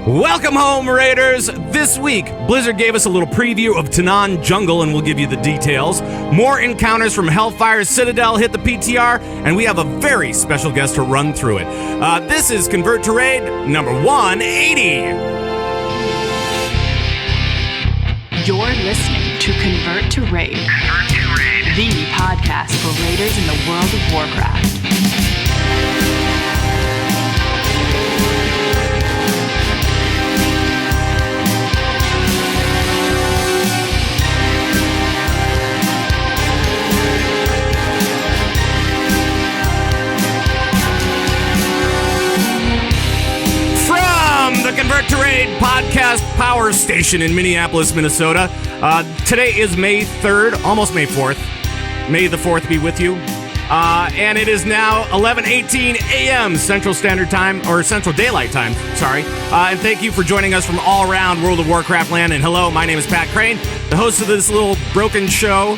Welcome home, Raiders! This week, Blizzard gave us a little preview of Tanaan Jungle, and we'll give you the details. More encounters from Hellfire Citadel hit the PTR, and we have a very special guest to run through it. This is Convert to Raid number 180. You're listening to Convert to Raid, the podcast for Raiders in the world of Warcraft. The Convert to Raid podcast power station in Minneapolis, Minnesota. Today is May 3rd, almost May 4th. May the 4th be with you. And it is now 11:18 a.m. Central Standard Time, or Central Daylight Time, sorry. And thank you for joining us from all around World of Warcraft land. And hello, my name is Pat Crane, the host of this little broken show.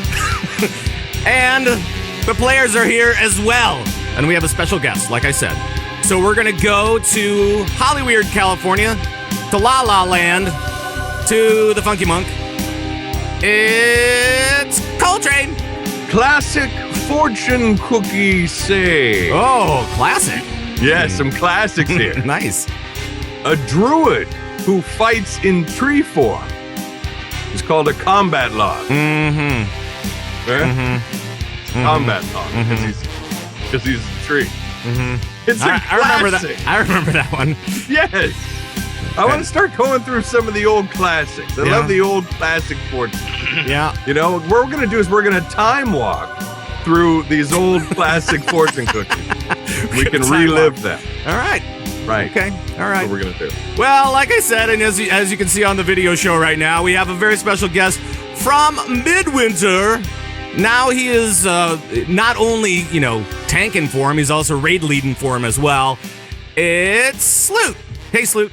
And the players are here as well. And we have a special guest, like I said. So we're going to go to Hollyweird, California, to La La Land, to the Funky Monk. It's Coltrane. Classic fortune cookie say. Oh, classic. Yes, some classics here. Nice. A druid who fights in tree form. It's called a combat log. Mm-hmm. Eh? Mm-hmm. Combat log, because he's a tree. Mm-hmm. It's I remember that. I remember that one. Yes. I want to start going through some of the old classics. I love the old classic fortune. Yeah. You know, what we're going to do is we're going to time walk through these old classic fortune cookies. We can relive them. All right. Right. Okay. All right. That's what we're going to do. Well, like I said, and as you can see on the video show right now, we have a very special guest from Midwinter. Now he is not only, tanking for him, he's also raid leading for him as well. It's Sloot. Hey, Sloot.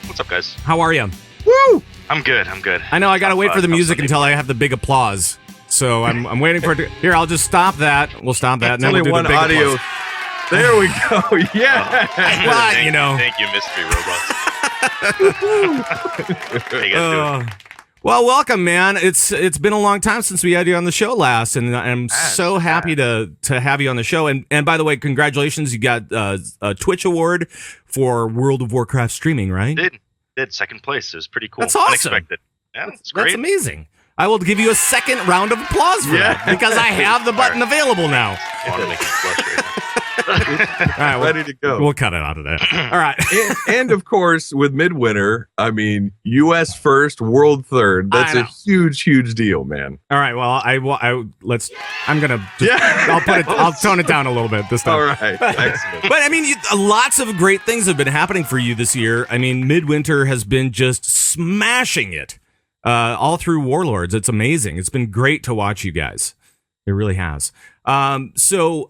What's up, guys? How are you? Woo! I'm good. I know I got to wait for the music until I have the big applause. So I'm waiting for it to... Here, I'll just stop that. We'll stop that. And then only we'll do one the big audio. applause. There we go. Yeah. Thank you, mystery robots. How you guys doing? Well, welcome, man. It's been a long time since we had you on the show last, and I'm so happy to have you on the show. And by the way, congratulations, you got a Twitch award for World of Warcraft streaming, right? Did second place. It was pretty cool. That's awesome. Unexpected. Yeah, it's great. That's amazing. I will give you a second round of applause for that because I have the button available now. I want to make you flush right now. All right, ready to go. We'll cut it out of there. All right. and of course, with Midwinter, I mean, U.S. first, world third. That's a huge, huge deal, man. All right. Well, I'm gonna. I'll tone it down a little bit this time. All right. Excellent. But I mean, lots of great things have been happening for you this year. I mean, Midwinter has been just smashing it all through Warlords. It's amazing. It's been great to watch you guys. It really has. So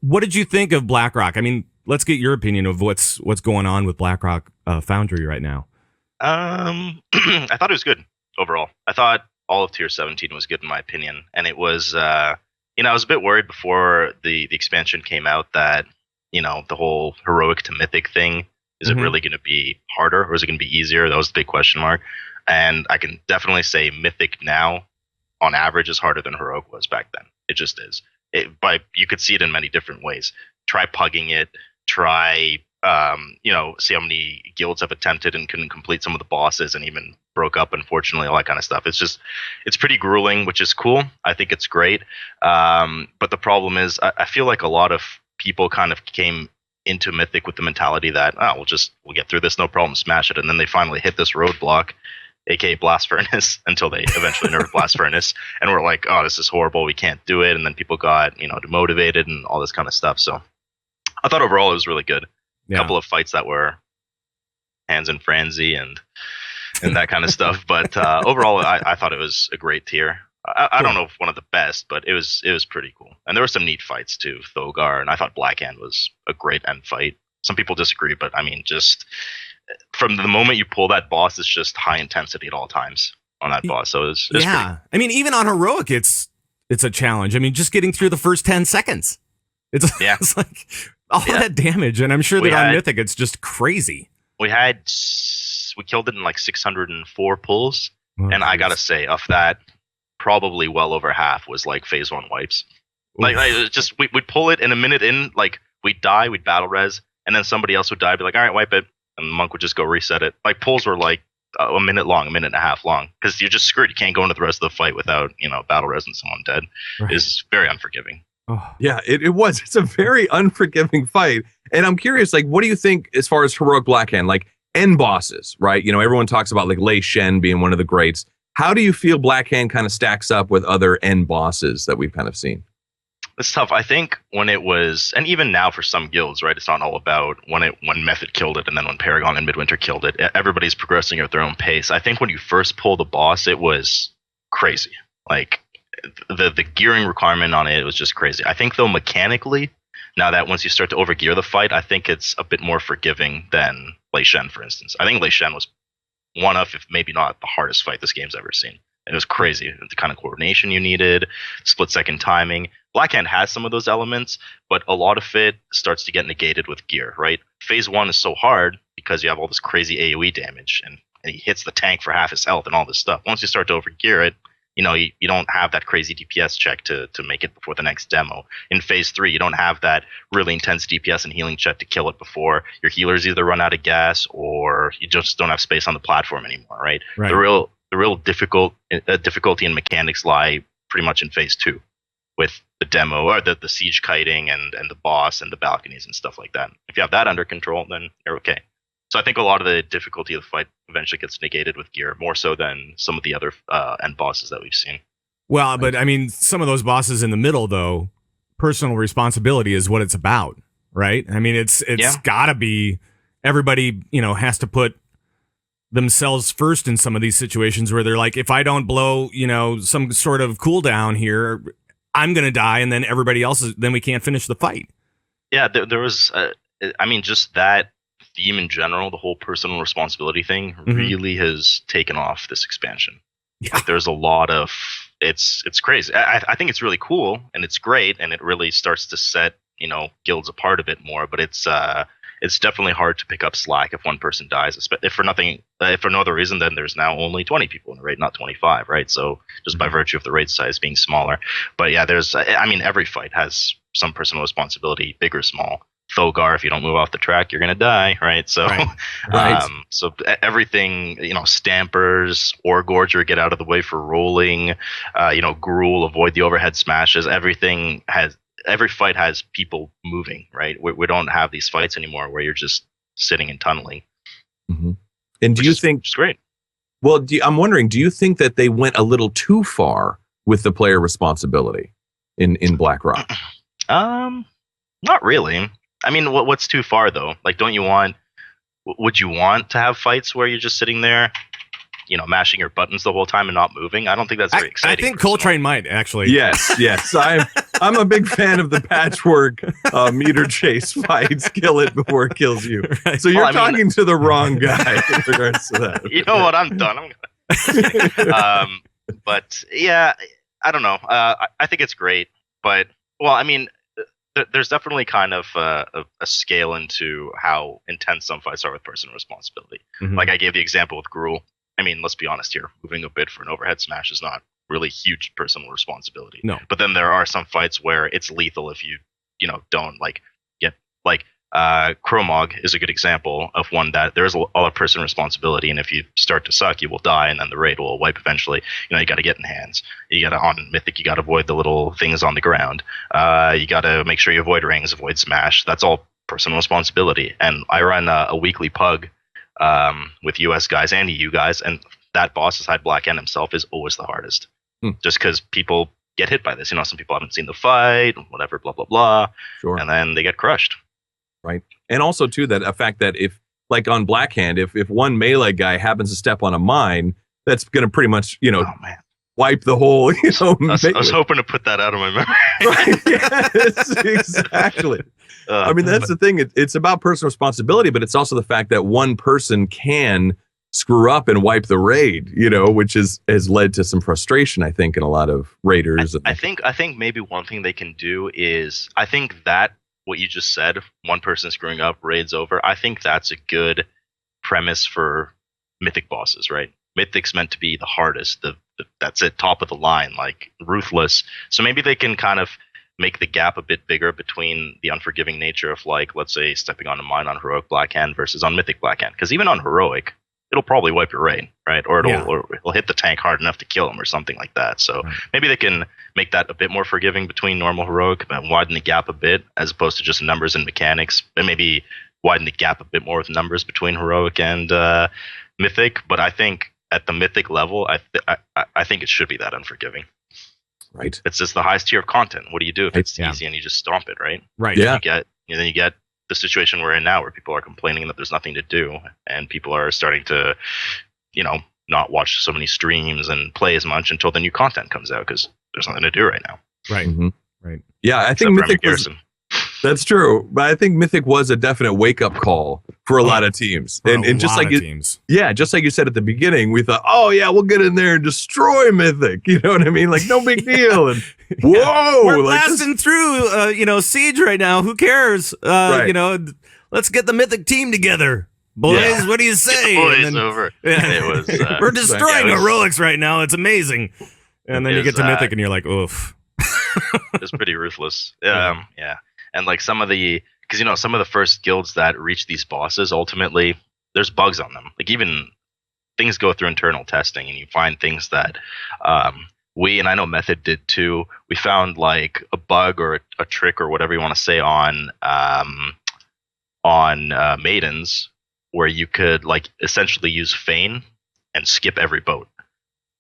what did you think of Blackrock? I mean, let's get your opinion of what's going on with Blackrock Foundry right now. I thought it was good overall. I thought all of Tier 17 was good in my opinion, and it was, I was a bit worried before the expansion came out that, the whole heroic to mythic thing, is it really going to be harder or is it going to be easier? That was the big question mark. And I can definitely say mythic now, on average, is harder than heroic was back then. It just is. But you could see it in many different ways. Try pugging it. Try, see how many guilds have attempted and couldn't complete some of the bosses and even broke up, unfortunately, all that kind of stuff. It's pretty grueling, which is cool. I think it's great. But the problem is, I feel like a lot of people kind of came into Mythic with the mentality that, we'll get through this, no problem, smash it. And then they finally hit this roadblock, aka Blast Furnace, until they eventually nerfed Blast Furnace, and we're like, oh, this is horrible, we can't do it, and then people got, demotivated and all this kind of stuff. So I thought overall it was really good. A couple of fights that were hands in frenzy and that kind of stuff, but overall I thought it was a great tier. I don't know if one of the best, but it was pretty cool. And there were some neat fights too, Thogar, and I thought Blackhand was a great end fight. Some people disagree, but I mean, just from the moment you pull that boss, it's just high intensity at all times on that boss. So it's pretty. I mean, even on heroic, it's a challenge. I mean, just getting through the first 10 seconds, it's like all that damage. And I'm sure that on Mythic, it's just crazy. we killed it in like 604 pulls, and I gotta say, of that, probably well over half was like phase 1 wipes. Like it's just we'd pull it, and a minute in, like we'd die, we'd battle res, and then somebody else would die, be like, all right, wipe it, and the monk would just go reset it. Like pulls were like a minute long, a minute and a half long, because you're just screwed. You can't go into the rest of the fight without battle res and someone dead. Is very unforgiving. Yeah, it was. It's a very unforgiving fight. And I'm curious, like, what do you think as far as heroic Blackhand, like end bosses, right? Everyone talks about like Lei Shen being one of the greats. How do you feel Blackhand kind of stacks up with other end bosses that we've kind of seen? It's tough. I think when it was, and even now for some guilds, right? It's not all about when Method killed it and then when Paragon and Midwinter killed it. Everybody's progressing at their own pace. I think when you first pull the boss, it was crazy. Like the gearing requirement on it was just crazy. I think though mechanically, now that once you start to overgear the fight, I think it's a bit more forgiving than Lei Shen, for instance. I think Lei Shen was one of, if maybe not the hardest fight this game's ever seen. It was crazy. The kind of coordination you needed, split-second timing. Blackhand has some of those elements, but a lot of it starts to get negated with gear, right? Phase 1 is so hard because you have all this crazy AoE damage, and he hits the tank for half his health and all this stuff. Once you start to overgear it, you don't have that crazy DPS check to make it before the next demo. In Phase 3, you don't have that really intense DPS and healing check to kill it before your healers either run out of gas or you just don't have space on the platform anymore, right? The real difficulty and mechanics lie pretty much in Phase 2 with the demo or the siege kiting and the boss and the balconies and stuff like that. If you have that under control, then you're okay. So I think a lot of the difficulty of the fight eventually gets negated with gear, more so than some of the other end bosses that we've seen. Well, but I mean, some of those bosses in the middle, though, personal responsibility is what it's about, right? I mean, it's gotta be, everybody, has to put themselves first in some of these situations where they're like, if I don't blow, some sort of cooldown here, I'm going to die. And then everybody else then we can't finish the fight. Yeah. There was, just that theme in general, the whole personal responsibility thing really has taken off this expansion. Yeah. Like, there's a lot of, it's crazy. I think it's really cool and it's great. And it really starts to set, guilds apart a bit more, but it's definitely hard to pick up slack if one person dies. If for no other reason, then there's now only 20 people in the raid, not 25, right? So just by virtue of the raid size being smaller. But yeah, every fight has some personal responsibility, big or small. Thogar, if you don't move off the track, you're gonna die, right? So, so everything, Stampers, Ore Gorger, get out of the way for rolling. Gruul, avoid the overhead smashes. Every fight has people moving, right? We don't have these fights anymore where you're just sitting and tunneling. Mm-hmm. And do you think it's great? Well, I'm wondering, do you think that they went a little too far with the player responsibility in Blackrock? Not really. I mean, what's too far though? Like, would you want to have fights where you're just sitting there, mashing your buttons the whole time and not moving? I don't think that's very exciting. I think Coltrane might actually. Yes. I'm a big fan of the patchwork meter chase fights. Kill it before it kills you. Right. So you're talking to the wrong guy in regards to that. You know what? I'm done. But yeah, I don't know. I think it's great, but there's definitely kind of a scale into how intense some fights are with personal responsibility. Mm-hmm. Like I gave the example with Gruul. I mean, let's be honest here. Moving a bit for an overhead smash is not really huge personal responsibility. No. But then there are some fights where it's lethal if you don't get Kromog is a good example of one that there's a lot of personal responsibility, and if you start to suck, you will die, and then the raid will wipe eventually. You got to get in hands. You got to on Mythic, you got to avoid the little things on the ground. You got to make sure you avoid rings, avoid smash. That's all personal responsibility. And I run a weekly pug with US guys and EU guys, and that boss side Blackhand himself is always the hardest, just because people get hit by this. Some people haven't seen the fight, whatever, blah blah blah, sure, and then they get crushed. Right. And also, too, that a fact that if, like on Blackhand, if one melee guy happens to step on a mine, that's going to pretty much, wipe the whole, I was hoping to put that out of my memory. Right. Yes, exactly. I mean, that's the thing. It's about personal responsibility, but it's also the fact that one person can screw up and wipe the raid, which has led to some frustration, I think, in a lot of raiders. I think maybe one thing they can do is, I think that what you just said, one person screwing up, raids over, I think that's a good premise for mythic bosses, right? Mythic's meant to be the hardest, that's it, top of the line, like ruthless. So maybe they can kind of make the gap a bit bigger between the unforgiving nature of, like, let's say stepping on a mine on heroic Blackhand versus on mythic Blackhand. Because even on heroic, it'll probably wipe your raid, right? Or it'll hit the tank hard enough to kill him or something like that. So maybe they can make that a bit more forgiving between normal heroic and widen the gap a bit, as opposed to just numbers and mechanics, and maybe widen the gap a bit more with numbers between heroic and mythic. But I think at the mythic level, I think it should be that unforgiving. Right. It's just the highest tier of content. What do you do if it's easy and you just stomp it, right? Right. Yeah. Then you get the situation we're in now, where people are complaining that there's nothing to do, and people are starting to, not watch so many streams and play as much until the new content comes out, because there's nothing to do right now. Right. Mm-hmm. Right. Yeah, I think Mythic was, that's true, but I think Mythic was a definite wake up call for a lot of teams, and just like teams. Yeah, just like you said at the beginning, we thought, oh yeah, we'll get in there and destroy Mythic. You know what I mean? Like, no big deal. And whoa, we're like blasting through, Siege right now. Who cares? Let's get the Mythic team together, boys. Yeah. What do you say? Boys over. Yeah. It was. We're destroying heroics right now. It's amazing. And then you get to Mythic, and you're like, oof. It's pretty ruthless. Yeah. And like some of the first guilds that reach these bosses, ultimately, there's bugs on them. Like, even things go through internal testing, and you find things that and I know Method did too. We found like a bug or a trick or whatever you want to say on maidens, where you could like essentially use feign and skip every boat.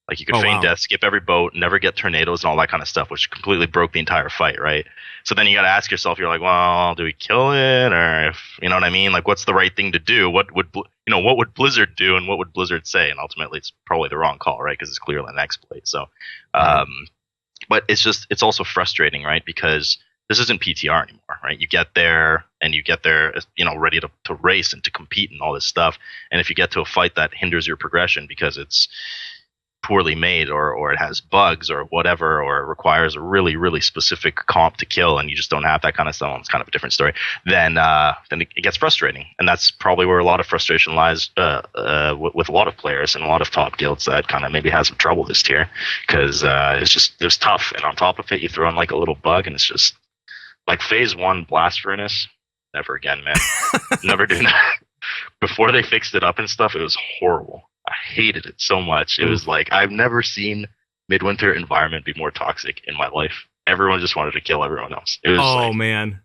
Like, you could feign death, skip every boat, never get tornadoes and all that kind of stuff, which completely broke the entire fight, right? So then you got to ask yourself, you're like, well, do we kill it, or you know what I mean? Like, what's the right thing to do? What would Blizzard do, and what would Blizzard say? And ultimately, it's probably the wrong call, right? Because it's clearly an exploit. So, but it's also frustrating, right? Because this isn't PTR anymore, right? You get there ready to race and to compete and all this stuff. And if you get to a fight that hinders your progression because it's poorly made, or it has bugs or whatever, or it requires a really, really specific comp to kill, and you just don't have that kind of stuff, it's kind of a different story, then it gets frustrating. And that's probably where a lot of frustration lies with a lot of players and a lot of top guilds that kind of maybe have some trouble this tier, because it's tough. And on top of it, you throw in like a little bug, and it's just like phase 1 blast furnace. Never again, man. Never doing that. Before they fixed it up and stuff, it was horrible. I hated it so much. It was like, I've never seen Midwinter environment be more toxic in my life. Everyone just wanted to kill everyone else. It was man.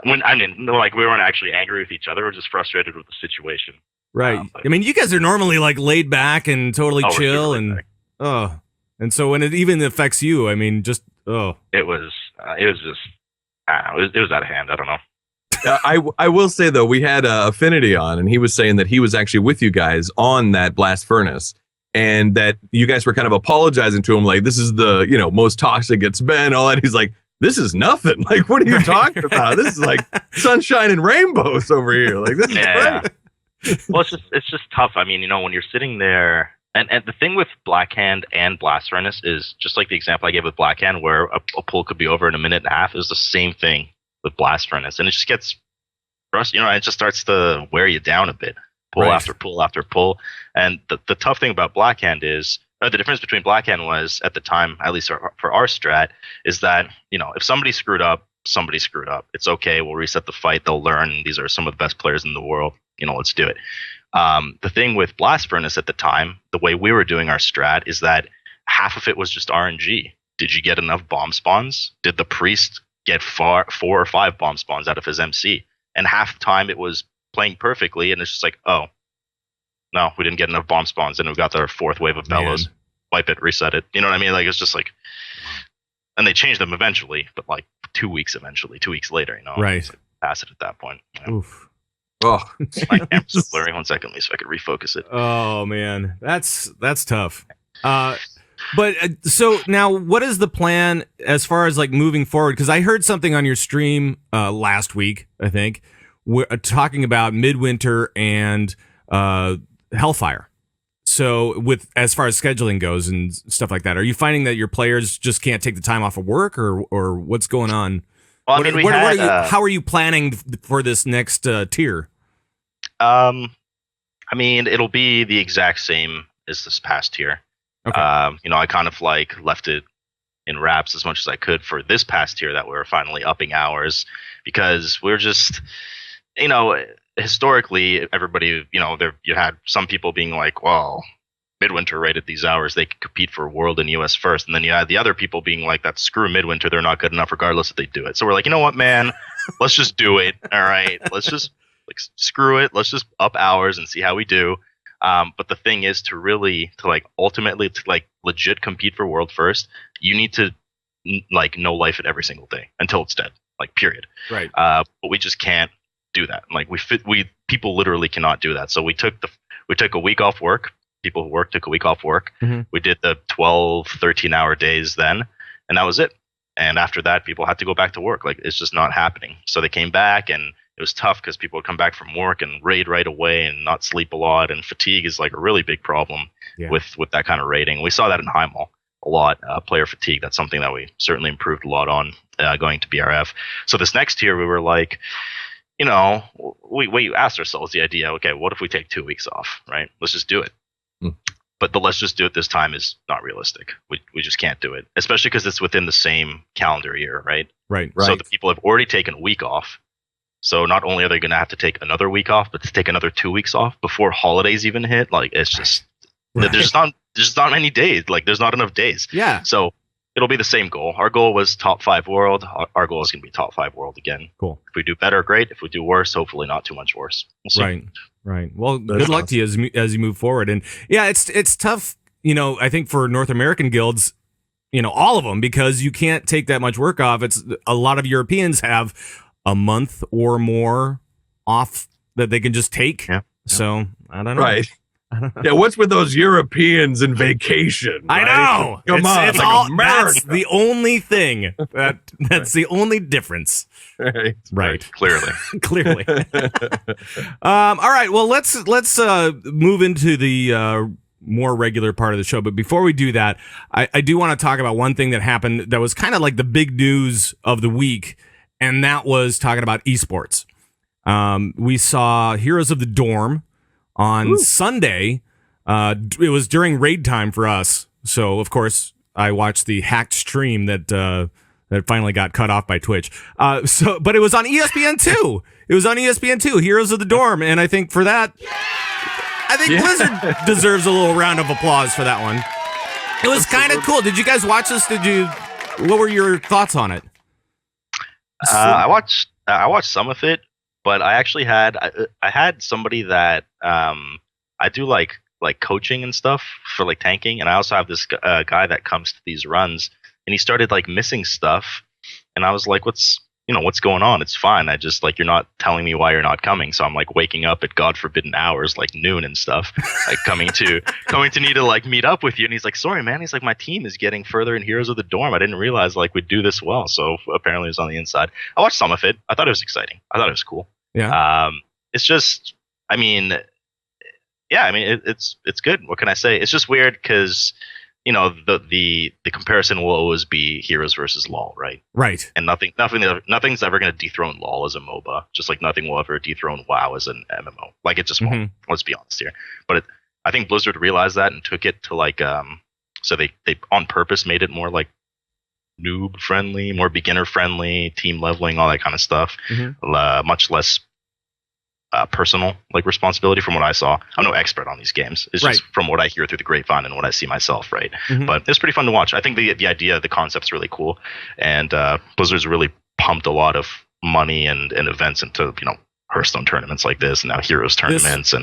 We weren't actually angry with each other. We were just frustrated with the situation. Right. I mean, you guys are normally like laid back and totally chill, and and so when it even affects you, I mean, just it was just it was out of hand. I don't know. I will say, though, we had Affinity on, and he was saying that he was actually with you guys on that blast furnace, and that you guys were kind of apologizing to him, like, this is the most toxic it's been, all that. He's like, this is nothing. Like, what are you talking about? This is like sunshine and rainbows over here. Like, this is great. Well, it's just tough. I mean, when you're sitting there, and the thing with Blackhand and Blast Furnace is just like the example I gave with Blackhand, where a pull could be over in a minute and a half, is the same thing with Blast Furnace, and it just gets it just starts to wear you down a bit, pull after pull after pull. And the tough thing about Blackhand is, or the difference between Blackhand was at the time, at least for our strat, is that if somebody screwed up, it's okay, we'll reset the fight, they'll learn, these are some of the best players in the world, let's do it. The thing with Blast Furnace at the time, the way we were doing our strat, is that half of it was just RNG. Did you get enough bomb spawns? Did the priest get 4 or 5 bomb spawns out of his MC? And half the time it was playing perfectly, and it's just like, oh, no, we didn't get enough bomb spawns, and we got our 4th wave of bellows. Wipe it, reset it. You know what I mean? Like, it's just like, and they changed them eventually, but like 2 weeks later, right? So pass it at that point. Oof. Oh, my camera's blurring. 1 second, so I could refocus it. Oh man, that's tough. But so now, what is the plan as far as like moving forward? Because I heard something on your stream last week, I think, talking about Midwinter and Hellfire. So with as far as scheduling goes and stuff like that, are you finding that your players just can't take the time off of work, or what's going on? Well, how are you planning for this next tier? I mean, it'll be the exact same as this past tier. Okay. I kind of like left it in wraps as much as I could for this past year that we're finally upping hours, because we're just, historically everybody, you had some people being like, well, Midwinter rated these hours, they could compete for World and US first, and then you had the other people being like, that screw Midwinter, they're not good enough regardless if they do it. So we're like, you know what, man, let's just do it. All right, let's just screw it, let's just up hours and see how we do. But the thing is, ultimately legit compete for World first, you need to know life at every single day until it's dead, period. Right. But we just can't do that. People literally cannot do that. So we took a week off work. People who work took a week off work. Mm-hmm. We did the 12, 13-hour days then, and that was it. And after that, people had to go back to work. It's just not happening. So they came back, and it was tough because people would come back from work and raid right away and not sleep a lot. And fatigue is a really big problem with that kind of raiding. We saw that in Highmall a lot, player fatigue. That's something that we certainly improved a lot on going to BRF. So this next year, we were like, we asked ourselves the idea, okay, what if we take 2 weeks off, right? Let's just do it. But the let's just do it this time is not realistic. We just can't do it, especially because it's within the same calendar year, right? Right. So the people have already taken a week off. So not only are they going to have to take another week off, but to take another 2 weeks off before holidays even hit, it's just there's not many days. There's not enough days. Yeah. So it'll be the same goal. Our goal was top 5 world. Our goal is going to be top 5 world again. Cool. If we do better, great. If we do worse, hopefully not too much worse. We'll see. Right. Well, good luck to you as you move forward. And yeah, it's tough. I think for North American guilds, all of them, because you can't take that much work off. It's a lot of Europeans have a month or more off that they can just take. Yeah. So I don't know. Right. Yeah, what's with those Europeans and vacation? Right? I know. Come on, it's all America. That's the only thing. That's the only difference. Right. Clearly. All right. Well, let's move into the more regular part of the show. But before we do that, I do want to talk about one thing that happened that was kind of like the big news of the week, and that was talking about esports. We saw Heroes of the Dorm on Sunday. It was during raid time for us, so of course I watched the hacked stream that finally got cut off by Twitch. But it was on ESPN2. It was on ESPN2, Heroes of the Dorm, and I think for that, Blizzard deserves a little round of applause for that one. It was kind of cool. Did you guys watch this? What were your thoughts on it? I watched some of it, but I actually had somebody that I do like coaching and stuff for tanking, and I also have this guy that comes to these runs, and he started missing stuff, and I was like, what's going on? It's fine. I just you're not telling me why you're not coming, so I'm waking up at God forbidden hours noon and stuff, coming to need to meet up with you, and he's like, sorry man, he's like, my team is getting further in Heroes of the Dorm. I didn't realize we'd do this well. So apparently it was on the inside. I watched some of it. I thought it was exciting. I thought it was cool. Yeah. It's just, it's good. What can I say? It's just weird because the comparison will always be Heroes versus LoL, right? Right. And nothing's ever going to dethrone LoL as a MOBA, just like nothing will ever dethrone WoW as an MMO. It just won't. Let's be honest here. But I think Blizzard realized that and took it to so they on purpose made it more noob friendly, more beginner friendly, team leveling, all that kind of stuff. Much less personal responsibility from what I saw. I'm no expert on these games. It's just from what I hear through the grapevine and what I see myself, right? But it's pretty fun to watch. I think the idea, the concept's really cool, and Blizzard's really pumped a lot of money and events into Hearthstone tournaments like this, and now Heroes tournaments,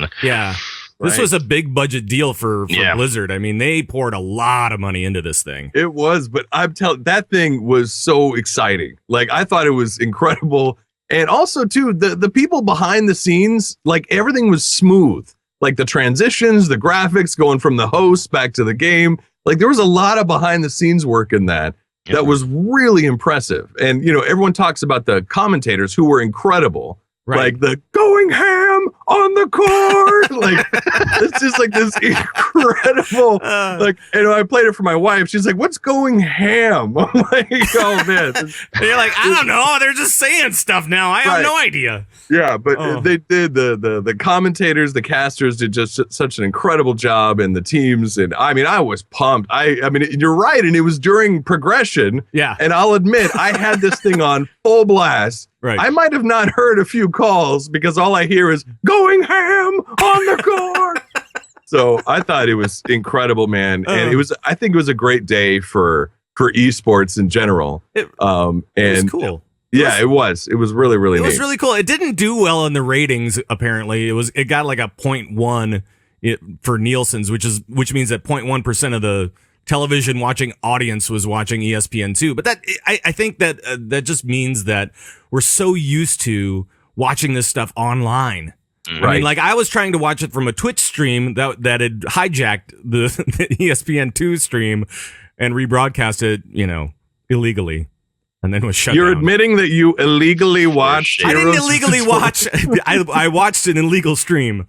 This was a big budget deal for Blizzard. I mean, they poured a lot of money into this thing. It was, but I'm telling, that thing was so exciting. I thought it was incredible. And also, too, the people behind the scenes, everything was smooth. The transitions, the graphics going from the host back to the game. There was a lot of behind the scenes work in that was really impressive. And, everyone talks about the commentators who were incredible. Right. The going ham on the court. Like, it's just like this incredible, like, I played it for my wife. She's like, what's going ham? I'm like, oh man. And you're like, I don't know. They're just saying stuff now. I have no idea. Yeah, but they did the commentators, the casters did just such an incredible job, and the teams, and I mean, I was pumped. I mean, you're right, and it was during progression. Yeah. And I'll admit, I had this thing on full blast. Right. I might have not heard a few calls because all I hear is going ham on the court. So I thought it was incredible, man, and I think it was a great day for esports in general. It was cool. Yeah, it was. It was really, really neat. It was really cool. It didn't do well in the ratings, apparently. It got like a 0.1 for Nielsen's, which means that 0.1% of the television watching audience was watching ESPN2. But I think that just means that we're so used to watching this stuff online. Right. I mean, like, I was trying to watch it from a Twitch stream that had hijacked the ESPN2 stream and rebroadcast it, illegally. And then was shut You're down. Admitting that you illegally watched I didn't Heroes illegally watch. I watched an illegal stream.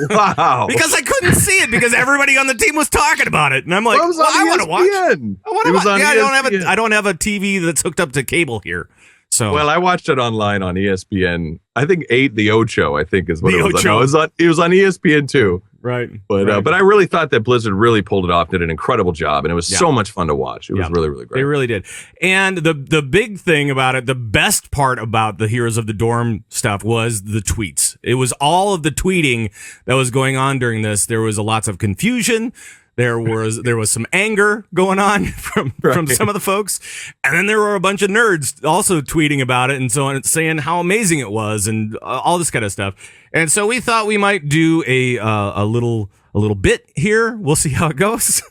Wow. Because I couldn't see it because everybody on the team was talking about it. And I'm like, Well, it was on I want to watch. ESPN. I want to It was watch. on Yeah, ESPN. I don't have a TV that's hooked up to cable here. So Well, I watched it online on ESPN. I think 8 the Ocho, I think is what The it was. Ocho. No, it was on ESPN too. right. But I really thought that Blizzard really pulled it off, did an incredible job, and it was so much fun to watch. It was really, really great. They really did. And the big thing about it, the best part about the Heroes of the Dorm stuff was the tweets. It was all of the tweeting that was going on during this. There was lots of confusion. There was some anger going on from some of the folks, and then there were a bunch of nerds also tweeting about it and so on, saying how amazing it was and all this kind of stuff. And so we thought we might do a little bit here. We'll see how it goes.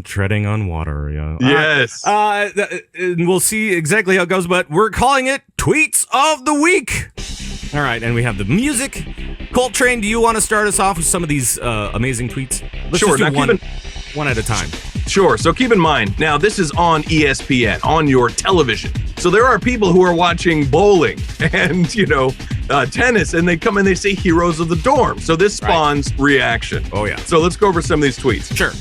Treading on water, yeah. Yes. And we'll see exactly how it goes, but we're calling it Tweets of the Week. All right, and we have the music. Coltrane, do you want to start us off with some of these amazing tweets? Let's Sure. just do Now, one at a time. Sure. So keep in mind, now this is on ESPN, on your television. So there are people who are watching bowling and, tennis, and they come and they say Heroes of the Dorm. So this spawns reaction. Oh, yeah. So let's go over some of these tweets. Sure.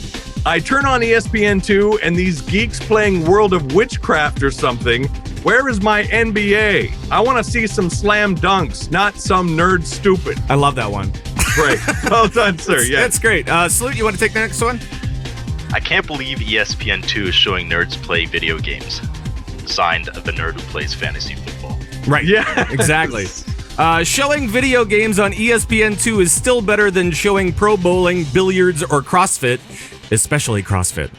I turn on ESPN2 and these geeks playing World of Witchcraft or something. Where is my NBA? I want to see some slam dunks, not some nerd stupid. I love that one. Great. Well done, sir. Yeah. That's great. Sloot, you want to take the next one? I can't believe ESPN2 is showing nerds play video games. Signed, the nerd who plays fantasy football. Right. Yeah. Exactly. Showing video games on ESPN2 is still better than showing pro bowling, billiards, or CrossFit, especially CrossFit.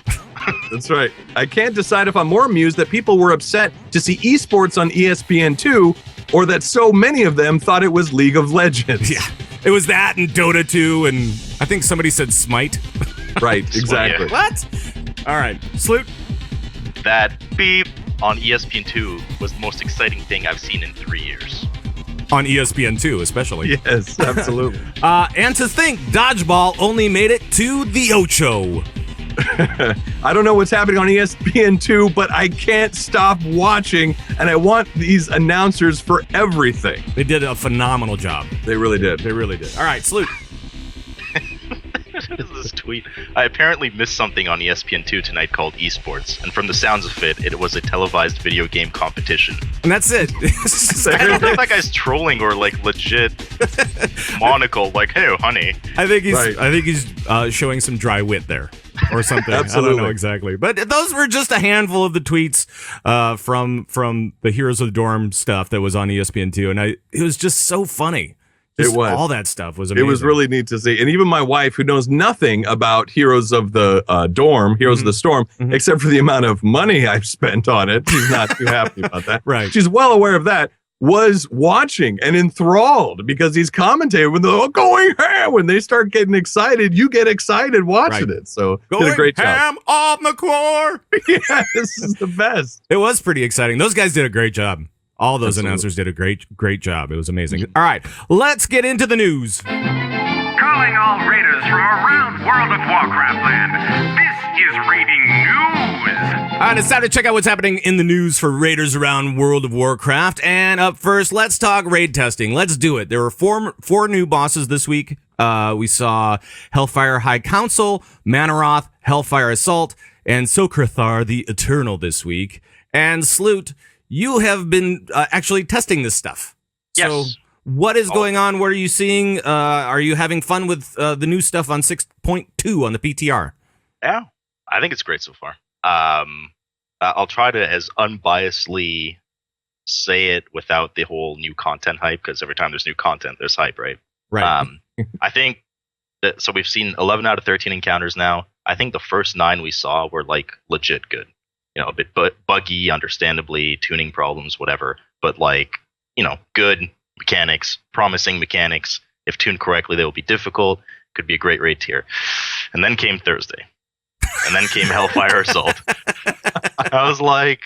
That's right. I can't decide if I'm more amused that people were upset to see esports on ESPN2 or that so many of them thought it was League of Legends. Yeah. It was that and Dota 2, and I think somebody said Smite. Right, exactly. Yeah. What? All right. Sloot? That beep on ESPN2 was the most exciting thing I've seen in 3 years. On ESPN2, especially. Yes, absolutely. And to think, Dodgeball only made it to the Ocho. I don't know what's happening on ESPN2, but I can't stop watching, and I want these announcers for everything. They did a phenomenal job. They really did. They really did. All right, Sloot. What is this tweet? I apparently missed something on ESPN2 tonight called esports, and from the sounds of it, it was a televised video game competition. And that's it. I don't know if that guy's trolling or like legit monocle, like, hey, honey. I think he's showing some dry wit there or something. Absolutely. I don't know exactly. But those were just a handful of the tweets from the Heroes of the Dorm stuff that was on ESPN2, and it was just so funny. Just It was. all that stuff was amazing. It was really neat to see. And even my wife, who knows nothing about Heroes of the Dorm, Heroes of the Storm, except for the amount of money I've spent on it, she's not too happy about that. Right. She's well aware of that, was watching and enthralled because he's commentating when they're going ham. When they start getting excited, you get excited watching it. So did a great ham job. on the court. Yeah, this is the best. It was pretty exciting. Those guys did a great job. All those Absolutely. announcers did a great job. It was amazing. All right, let's get into the news. Call Hailing all raiders from around World of Warcraft land. This is Raiding News. All right, it's time to check out what's happening in the news for raiders around World of Warcraft. And up first, let's talk raid testing. Let's do it. There were four new bosses this week. We saw Hellfire High Council, Manaroth, Hellfire Assault, and Sokrathar the Eternal this week. And Sloot, you have been actually testing this stuff. Yes. So what is going on? What are you seeing? Are you having fun with the new stuff on 6.2 on the PTR? Yeah, I think it's great so far. I'll try to as unbiasedly say it without the whole new content hype, because every time there's new content, there's hype, right? Right. I think that, so we've seen 11 out of 13 encounters now. I think the first 9 we saw were like legit good. You know, a bit buggy, understandably, tuning problems, whatever. But like, you know, good mechanics, promising mechanics. If tuned correctly, they will be difficult. Could be a great raid tier. And then came Thursday. And then came Hellfire Assault. I was like,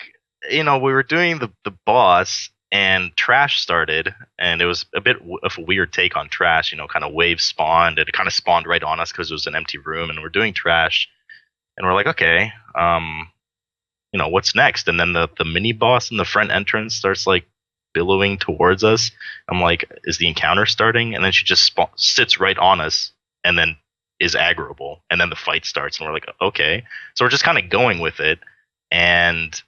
you know, we were doing the boss, and Trash started, and it was a bit of a weird take on Trash. You know, kind of waves spawned, and it kind of spawned right on us because it was an empty room, and we're doing Trash, and we're like, okay, you know, what's next? And then the mini boss in the front entrance starts like billowing towards us. I'm like, is the encounter starting? And then she just sits right on us, and then is aggroable, and then the fight starts, and we're like, okay. So we're just kind of going with it, and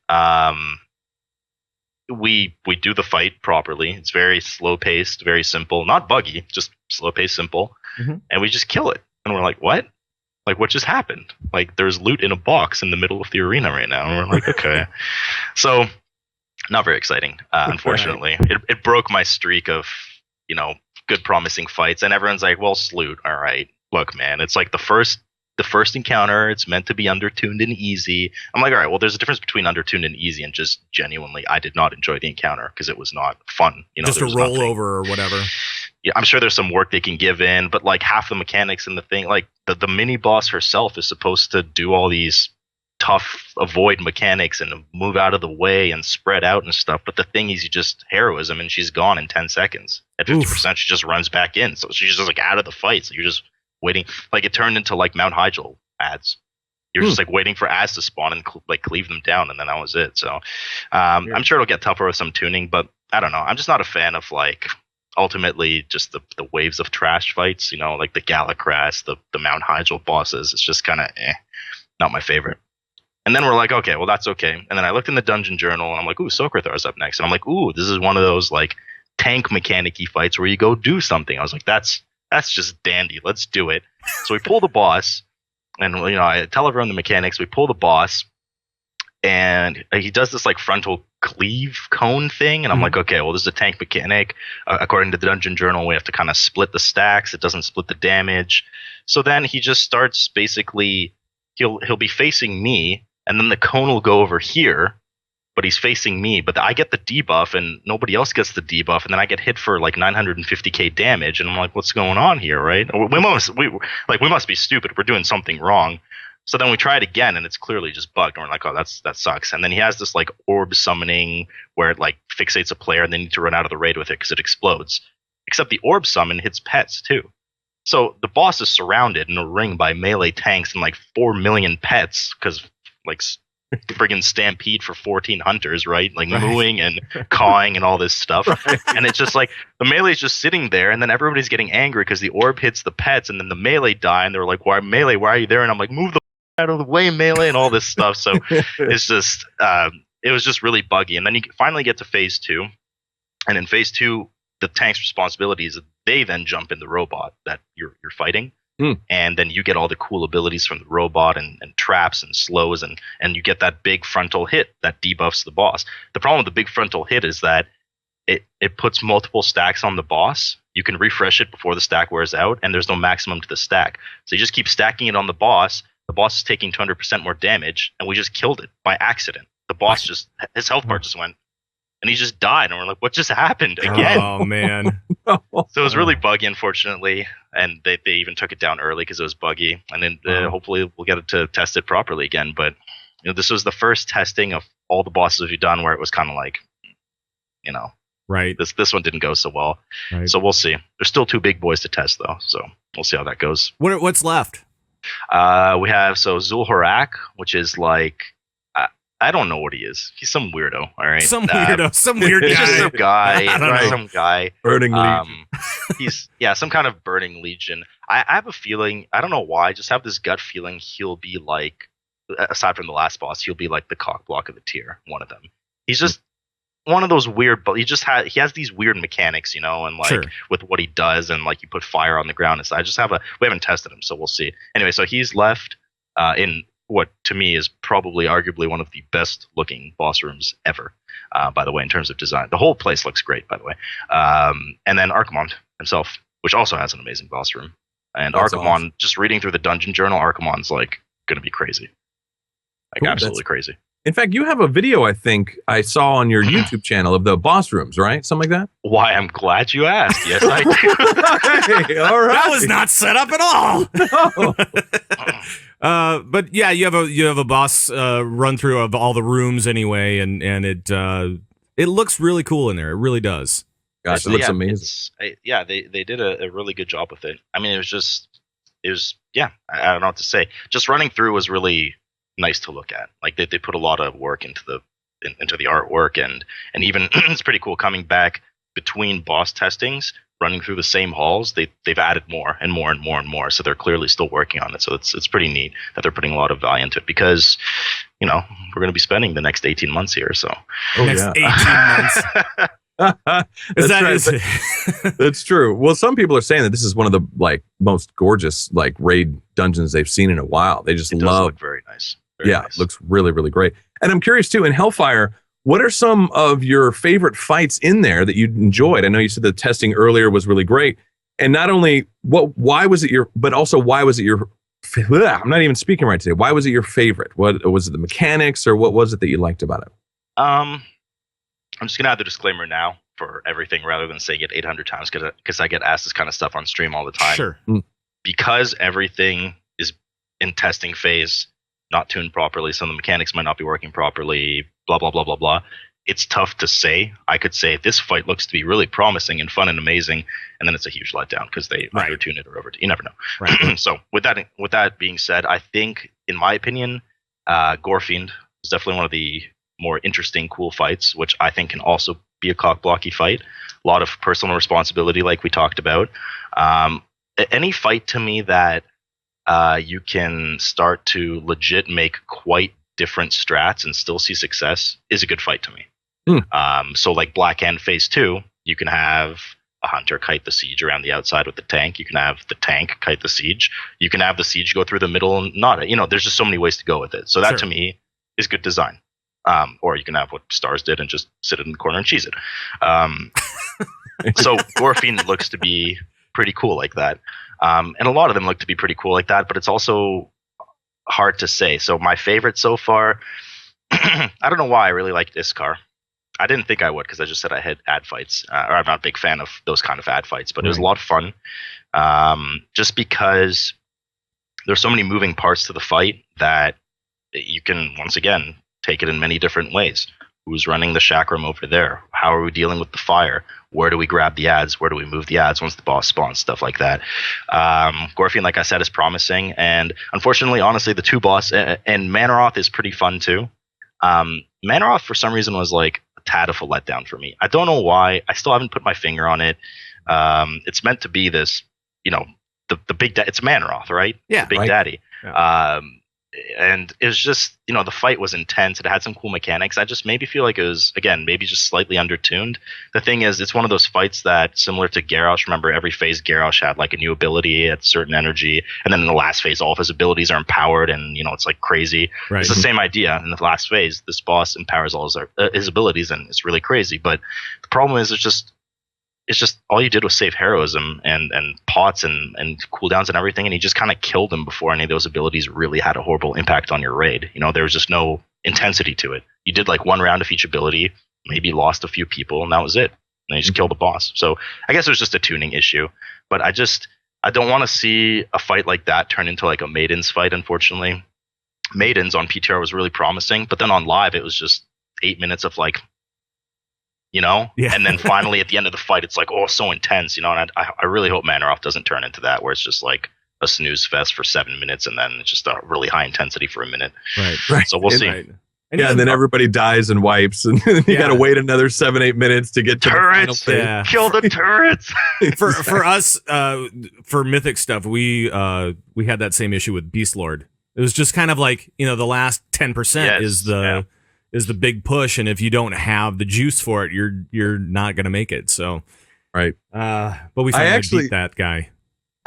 we do the fight properly. It's very slow paced, very simple, not buggy, just slow paced, simple, and we just kill it. And we're like, what? Like, what just happened? Like, there's loot in a box in the middle of the arena right now, and we're like, okay. So, not very exciting, unfortunately. It broke my streak of, you know, good promising fights, and everyone's like, well, Sloot, all right. Look, man, it's like the first encounter. It's meant to be undertuned and easy. I'm like, all right, well, there's a difference between undertuned and easy, and just genuinely, I did not enjoy the encounter because it was not fun. You know, just a rollover or whatever. Yeah, I'm sure there's some work they can give in, but like half the mechanics in the thing, like the mini boss herself is supposed to do all these tough avoid mechanics and move out of the way and spread out and stuff. But the thing is, you just heroism, and she's gone in 10 seconds. At 50%, she just runs back in. So she's just like out of the fight. So you're just waiting. Like, it turned into like Mount Hyjal ads. You're just like waiting for ads to spawn and like cleave them down, and then that was it. So I'm sure it'll get tougher with some tuning, but I don't know. I'm just not a fan of like ultimately just the waves of trash fights. You know, like the Galacras, the Mount Hyjal bosses. It's just kind of not my favorite. And then we're like, okay, well, that's okay. And then I looked in the dungeon journal, and I'm like, ooh, Sokrathar's up next. And I'm like, ooh, this is one of those like tank mechanic-y fights where you go do something. I was like, that's just dandy. Let's do it. So we pull the boss, and you know, I tell everyone the mechanics. We pull the boss, and he does this like frontal cleave cone thing, and I'm like, okay, well, this is a tank mechanic. According to the dungeon journal, we have to kind of split the stacks. It doesn't split the damage. So then he just starts basically, he'll be facing me, and then the cone will go over here, but he's facing me. But I get the debuff, and nobody else gets the debuff, and then I get hit for like 950k damage, and I'm like, what's going on here, right? We must be stupid. We're doing something wrong. So then we try it again, and it's clearly just bugged, and we're like, oh, that sucks. And then he has this like orb summoning where it like fixates a player, and they need to run out of the raid with it because it explodes. Except the orb summon hits pets too. So the boss is surrounded in a ring by melee tanks and like 4 million pets, because like friggin' stampede for 14 hunters, right? Like mooing and cawing and all this stuff. And it's just like the melee's just sitting there, and then everybody's getting angry because the orb hits the pets, and then the melee die, and they're like, why melee, why are you there? And I'm like, move the out of the way, melee, and all this stuff. So it's just it was just really buggy. And then you finally get to phase 2, and in phase 2, the tank's responsibility is they then jump in the robot that you're fighting. And then you get all the cool abilities from the robot and traps and slows, and you get that big frontal hit that debuffs the boss. The problem with the big frontal hit is that it puts multiple stacks on the boss. You can refresh it before the stack wears out, and there's no maximum to the stack. So you just keep stacking it on the boss. The boss is taking 200% more damage, and we just killed it by accident. The boss his health bar just went, and he just died, and we're like, what just happened again? Oh, man. So it was really buggy, unfortunately, and they even took it down early because it was buggy, and then hopefully we'll get it to test it properly again. But you know, this was the first testing of all the bosses we've done where it was kind of like, you know, Right. This one didn't go so well. Right. So we'll see. There's still 2 big boys to test though, so we'll see how that goes. What's left? We have Zul'Horak, which is like I don't know what he is. He's some weirdo. All right, Some weirdo, some weird he's just guy. some guy, I don't know. some guy. Burning Legion. He's some kind of burning legion. I have a feeling. I don't know why. I just have this gut feeling he'll be like, aside from the last boss, he'll be like the cock block of the tier. One of them. He's just one of those weird, but he has these weird mechanics, you know, and like Sure. with what he does, and like you put fire on the ground. And so we haven't tested him, so we'll see. Anyway, so he's left in what to me is probably arguably one of the best looking boss rooms ever. By the way, in terms of design, the whole place looks great. By the way, and then Archimonde himself, which also has an amazing boss room. And That's Archimonde, awesome. just reading through the dungeon journal, Archimonde's like gonna be crazy, like Cool, absolutely crazy. In fact, you have a video I think I saw on your YouTube channel of the boss rooms, right? Something like Why, I'm glad you asked. Yes, I do. that. Hey, all right. That was not set up at all. No. But yeah, you have a boss run through of all the rooms anyway, and it looks really cool in there. It really does. Gosh, it looks amazing. They did a really good job with it. I mean, I don't know what to say. Just running through was really nice to look at. Like they put a lot of work into the artwork, and even it's pretty cool coming back between boss testings, running through the same halls. They've added more and more and more and more. So they're clearly still working on it. So it's pretty neat that they're putting a lot of value into it, because we're going to be spending the next 18 months here. So Next 18 months. That's right. Is That's true. Well, some people are saying that this is one of the most gorgeous raid dungeons they've seen in a while. They just it does love. look very nice. Very nice. Looks really, really great. And I'm curious too, in Hellfire, what are some of your favorite fights in there that you enjoyed? I know you said the testing earlier was really great. And not only why was it your I'm not even speaking right today. Why was it your favorite? What was it, the mechanics, or what was it that you liked about it? I'm just gonna add the disclaimer now for everything rather than saying it 800 times, because I get asked this kind of stuff on stream all the time. Sure. Because everything is in testing phase, not tuned properly, some of the mechanics might not be working properly, blah blah blah blah blah. It's tough to say. I could say this fight looks to be really promising and fun and amazing, and then it's a huge letdown because they either tune it or over. You never know. Right. So with that being said, I think, in my opinion, Gorefiend is definitely one of the more interesting, cool fights, which I think can also be a cock-blocky fight. A lot of personal responsibility, like we talked about. Any fight to me that you can start to legit make quite different strats and still see success is a good fight to me. So like Black Hand Phase 2, you can have a hunter kite the siege around the outside with the tank. You can have the tank kite the siege. You can have the siege go through the middle and not. There's just so many ways to go with it. So that to me is good design. Or you can have what Stars did and just sit in the corner and cheese it. So Gorefiend looks to be pretty cool like that. And a lot of them look to be pretty cool like that, but it's also hard to say. So my favorite so far, I don't know why I really liked Iskar. I didn't think I would, because I just said I had ad fights. Or I'm not a big fan of those kind of ad fights, but it was a lot of fun. Just because there's so many moving parts to the fight that you can, once again, take it in many different ways. Who's running the chakram over there? How are we dealing with the fire? Where do we grab the ads? Where do we move the ads once the boss spawns? Stuff like that. Gorefiend, like I said, is promising. And unfortunately, honestly, the two boss and Manaroth is pretty fun too. Manaroth, for some reason, was like a tad of a letdown for me. I don't know why. I still haven't put my finger on it. It's meant to be this, the big it's Manaroth, right? Yeah. The big daddy. Yeah. And it was just, the fight was intense. It had some cool mechanics. I just maybe feel like it was, again, maybe just slightly undertuned. The thing is, it's one of those fights that, similar to Garrosh, remember every phase Garrosh had like a new ability at certain energy. And then in the last phase, all of his abilities are empowered and, it's like crazy. Right. It's the same idea. In the last phase, this boss empowers all his abilities and it's really crazy. But the problem is, it's just all you did was save heroism and pots and cooldowns and everything, and he just kind of killed him before any of those abilities really had a horrible impact on your raid. There was just no intensity to it. You did like one round of each ability, maybe lost a few people, and that was it. And you just killed the boss. So I guess it was just a tuning issue. But I don't want to see a fight like that turn into like a Maidens fight, unfortunately. Maidens on PTR was really promising, but then on live it was just 8 minutes of like you know? Yeah. And then finally at the end of the fight, it's like, oh, so intense, you know? And I really hope Manaroth doesn't turn into that, where it's just like a snooze fest for 7 minutes and then it's just a really high intensity for a minute. Right. So we'll see. Right. And then everybody dies and wipes, and you got to wait another 7-8 minutes to get to turrets. the final thing. Kill the turrets. For us, for Mythic stuff, we had that same issue with Beast Lord. It was just kind of like, the last 10% is the big push, and if you don't have the juice for it, you're not gonna make it. So right. But we finally beat that guy.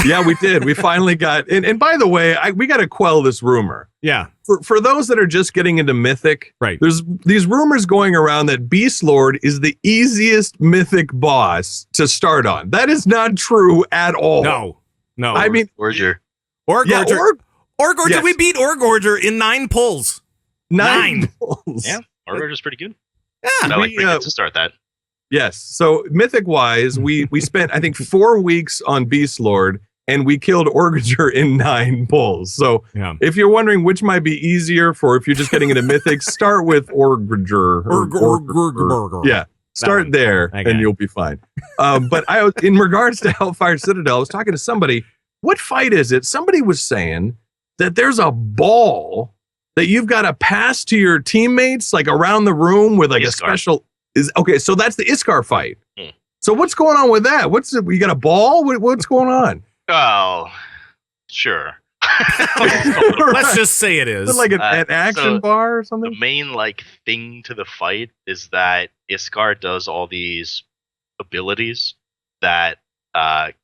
Yeah, we did. We finally got. And by the way, we got to quell this rumor. Yeah. For those that are just getting into Mythic, right? There's these rumors going around that Beast Lord is the easiest Mythic boss to start on. That is not true at all. No. I mean, Orger. Orgorger. Yes. We beat Orgorger in 9 pulls. 9 pulls. Yeah, Orgorger's pretty good. Yeah, I like to start that. Yes. So Mythic wise, we spent I think 4 weeks on Beast Lord, and we killed Orgorger in 9 pulls. So if you're wondering which might be easier for if you're just getting into Mythic, start with Orgorger. Yeah. Start there and you'll be fine. But in regards to Hellfire Citadel, I was talking to somebody. What fight is it? Somebody was saying that there's a ball that you've got to pass to your teammates, like around the room with like Iskar. A special. So that's the Iskar fight. So what's going on with that? You got a ball? What's going on? Oh, sure. Let's just say it is. Is it like an action bar or something? The main thing to the fight is that Iskar does all these abilities that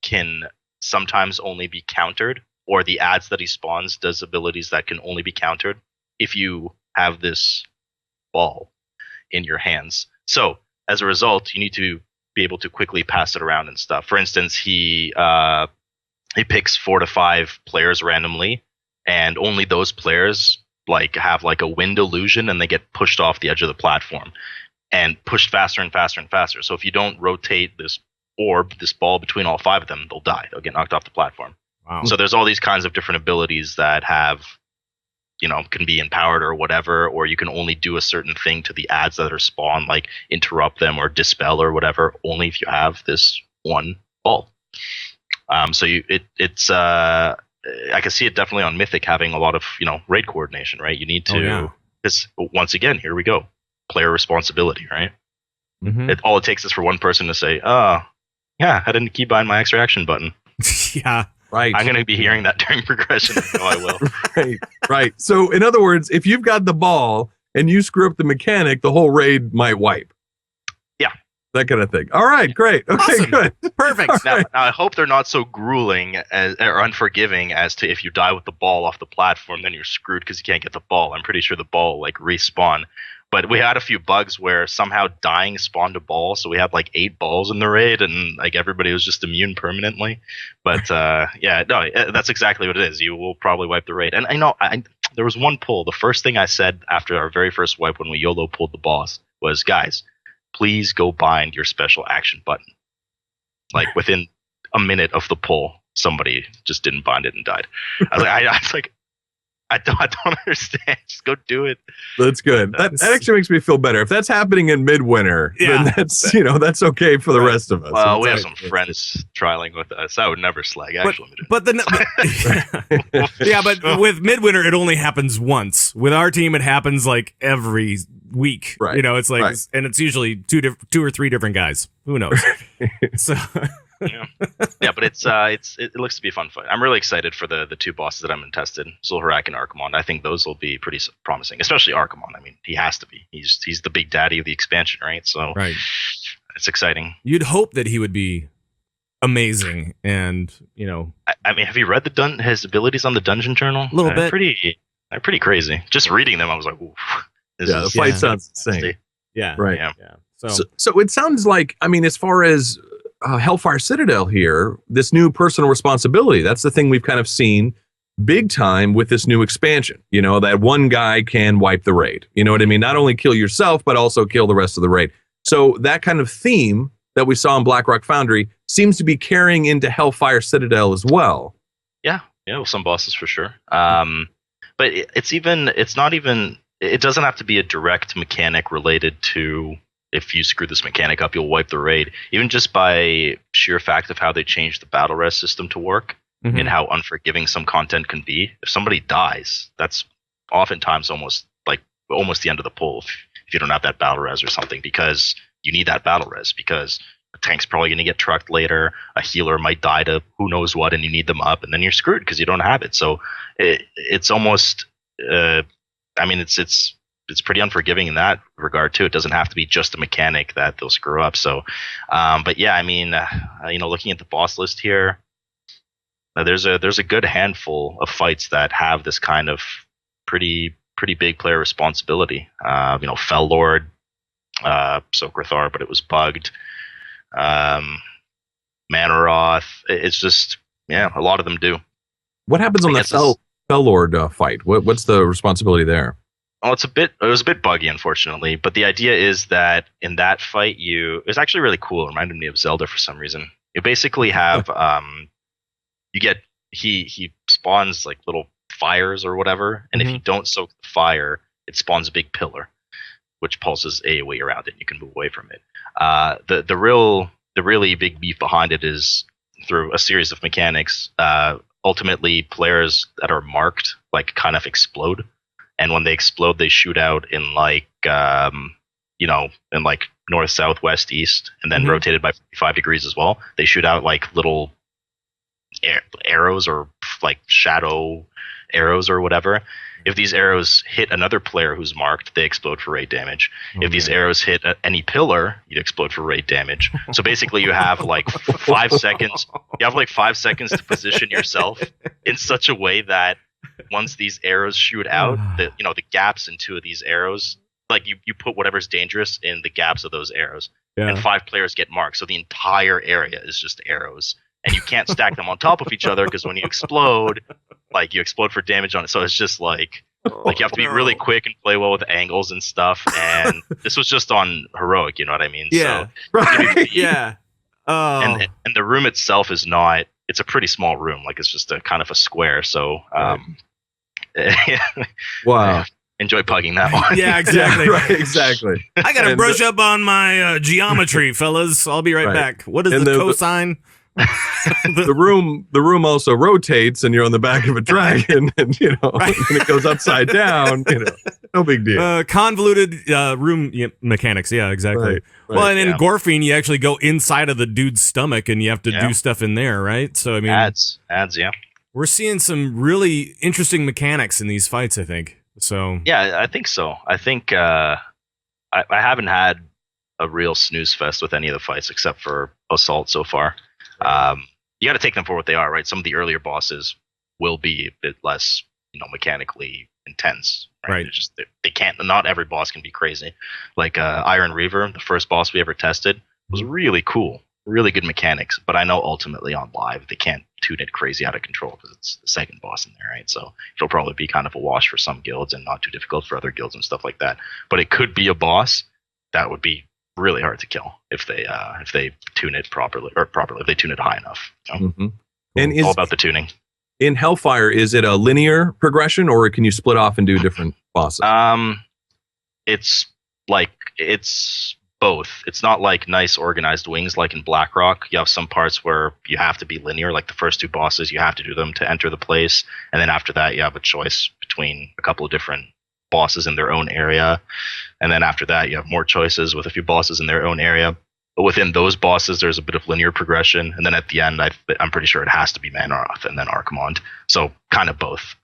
can sometimes only be countered, or the ads that he spawns does abilities that can only be countered if you have this ball in your hands. So as a result, you need to be able to quickly pass it around and stuff. For instance, he picks 4 to 5 players randomly, and only those players have a wind illusion, and they get pushed off the edge of the platform and pushed faster and faster and faster. So if you don't rotate this ball between all 5 of them, they'll die. They'll get knocked off the platform. Wow. So there's all these kinds of different abilities that have, can be empowered or whatever, or you can only do a certain thing to the ads that are spawned, like interrupt them or dispel or whatever, only if you have this one ball. So it's I can see it definitely on Mythic having a lot of raid coordination, right? You need to this once again. Here we go, player responsibility, right? Mm-hmm. All it takes is for one person to say, "Oh, yeah, I didn't keep buying my extra action button." Yeah, right. I'm going to be hearing that during progression. I know I will. Right. So in other words, if you've got the ball and you screw up the mechanic, the whole raid might wipe. That kind of thing. All right, great. Okay, awesome. Good. Perfect. Now, I hope they're not so grueling or unforgiving as to if you die with the ball off the platform, then you're screwed because you can't get the ball. I'm pretty sure the ball respawn. But we had a few bugs where somehow dying spawned a ball, so we had 8 balls in the raid, and everybody was just immune permanently. But that's exactly what it is. You will probably wipe the raid. And I know there was one pull. The first thing I said after our very first wipe when we YOLO pulled the boss was, guys, please go bind your special action button. Within a minute of the pull, somebody just didn't bind it and died. I was like, I don't understand. Just go do it. That's good. That actually makes me feel better. If that's happening in Midwinter, then that's okay for the rest of us. Well, we have some friends trialing with us. I would never slag actual Midwinter. But with Midwinter, it only happens once. With our team, it happens every week. Right. It's and it's usually 2 or 3 different guys. Who knows? So. Yeah, but it looks to be a fun fight. I'm really excited for the 2 bosses that I'm in tested, Zul'Harak and Archimonde. I think those will be pretty promising, especially Archimonde. I mean, he has to be. He's the big daddy of the expansion, right? So it's exciting. You'd hope that he would be amazing, and I mean, have you read his abilities on the Dungeon Journal? A little bit. They're pretty crazy. Just reading them, I was like, oof. The fight sounds insane. Yeah. Right. Yeah. So it sounds like, I mean, as far as Hellfire Citadel here, this new personal responsibility, that's the thing we've kind of seen big time with this new expansion. That one guy can wipe the raid. You know what I mean? Not only kill yourself, but also kill the rest of the raid. So that kind of theme that we saw in Blackrock Foundry seems to be carrying into Hellfire Citadel as well. Yeah, with some bosses for sure. But it doesn't have to be a direct mechanic related to if you screw this mechanic up, you'll wipe the raid. Even just by sheer fact of how they changed the battle res system to work and how unforgiving some content can be. If somebody dies, that's oftentimes almost the end of the pull if you don't have that battle res or something, because you need that battle res, because a tank's probably going to get trucked later, a healer might die to who knows what, and you need them up, and then you're screwed because you don't have it. So it's almost it's pretty unforgiving in that regard too. It doesn't have to be just a mechanic that they'll screw up. So but yeah, I mean, looking at the boss list here, there's a good handful of fights that have this kind of pretty big player responsibility. Fell Lord, Sokrathar, but it was bugged. Manaroth. It's just, a lot of them do. What happens on the Fell Lord fight? What's the responsibility there? Well, it was a bit buggy, unfortunately. But the idea is that in that fight, it was actually really cool. It reminded me of Zelda for some reason. You basically have he spawns like little fires or whatever, and if you don't soak the fire, it spawns a big pillar, which pulses AoE around it. And you can move away from it. The really big beef behind it is through a series of mechanics. Ultimately, players that are marked kind of explode, and when they explode, they shoot out in north, south, west, east, and then rotated by 45 degrees as well. They shoot out little arrows or shadow arrows or whatever. If these arrows hit another player who's marked, they explode for raid damage. If these arrows hit any pillar, you explode for raid damage. So basically, you have 5 seconds. You have 5 seconds to position yourself in such a way that once these arrows shoot out, the gaps in 2 of these arrows, you put whatever's dangerous in the gaps of those arrows, and 5 players get marked. So the entire area is just arrows, and you can't stack them on top of each other because when you explode, you explode for damage on it. So it's just you have to be really quick and play well with angles and stuff. And this was just on heroic, you know what I mean? Yeah. So, right. Yeah. Oh. And the room itself is not. It's a pretty small room. It's just a kind of a square. So wow. Enjoy pugging that one. Yeah, exactly. Right, exactly. I gotta brush up on my geometry, fellas. I'll be right back. What is the cosine? The room also rotates, and you're on the back of a dragon, and and it goes upside down. No big deal. Convoluted room mechanics. Yeah, exactly. Right. Well, and in Gorfine, you actually go inside of the dude's stomach, and you have to do stuff in there, right? So I mean, adds. Yeah. We're seeing some really interesting mechanics in these fights, I think. So yeah, I think so. I think I haven't had a real snooze fest with any of the fights except for Assault so far. You got to take them for what they are, right? Some of the earlier bosses will be a bit less, mechanically intense, right? They can't. Not every boss can be crazy. Iron Reaver, the first boss we ever tested, was really cool, really good mechanics. But I know ultimately on live they can't tune it crazy out of control because it's the second boss in there, right? So it'll probably be kind of a wash for some guilds and not too difficult for other guilds and stuff like that. But it could be a boss that would be really hard to kill if they tune it properly if they tune it high enough. And all about the tuning. In Hellfire, is it a linear progression, or can you split off and do different bosses? It's both. It's not nice organized wings like in Blackrock. You have some parts where you have to be linear, like the first 2 bosses, you have to do them to enter the place, and then after that you have a choice between a couple of different bosses in their own area, and then after that you have more choices with a few bosses in their own area. But within those bosses, there's a bit of linear progression, and then at the end, I'm pretty sure it has to be Manaroth and then Archimonde. So kind of both.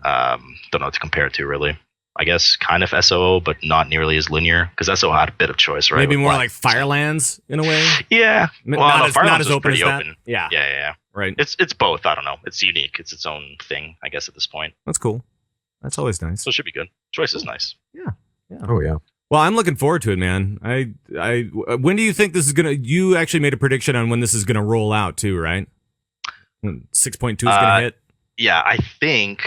Don't know what to compare it to really. I guess kind of SOO, but not nearly as linear because SOO had a bit of choice, right? Maybe more like Firelands in a way. Yeah, not as open pretty as that. open. Yeah. Right. It's both. I don't know. It's unique. It's its own thing, I guess, at this point. That's cool. That's always nice. So it should be good. Choice is nice. Yeah. Oh yeah. Well, I'm looking forward to it, man. When do you think this is gonna? You actually made a prediction on when this is gonna roll out, too, right? 6.2 is gonna hit. Yeah, I think.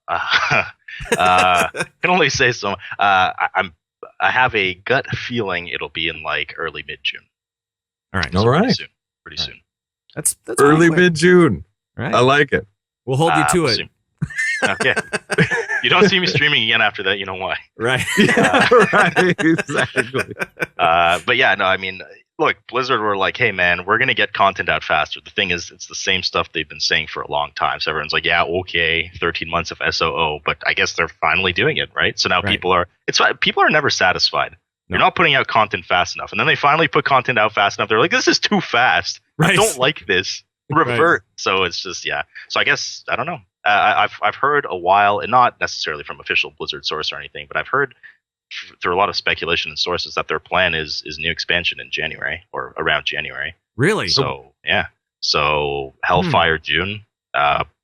I can only say so. I have a gut feeling it'll be in early mid-June. All right. All right. Pretty soon. That's early mid-June. Right. I like it. We'll hold you to we'll it. see. Okay. You don't see me streaming again after that. You know why? Right. Yeah, right. Exactly. But yeah, no, I mean, look, Blizzard were like, hey, man, we're going to get content out faster. The thing is, it's the same stuff they've been saying for a long time. So everyone's like, yeah, okay, 13 months of SOO. But I guess they're finally doing it, right? So now people are never satisfied. No. You're not putting out content fast enough. And then they finally put content out fast enough. They're like, this is too fast. I don't like this. Revert. Right. So it's just, yeah. So I guess, I don't know. I've heard a while, and not necessarily from official Blizzard source or anything, but I've heard through a lot of speculation and sources that their plan is new expansion in January or around January. Really? So yeah. So Hellfire June,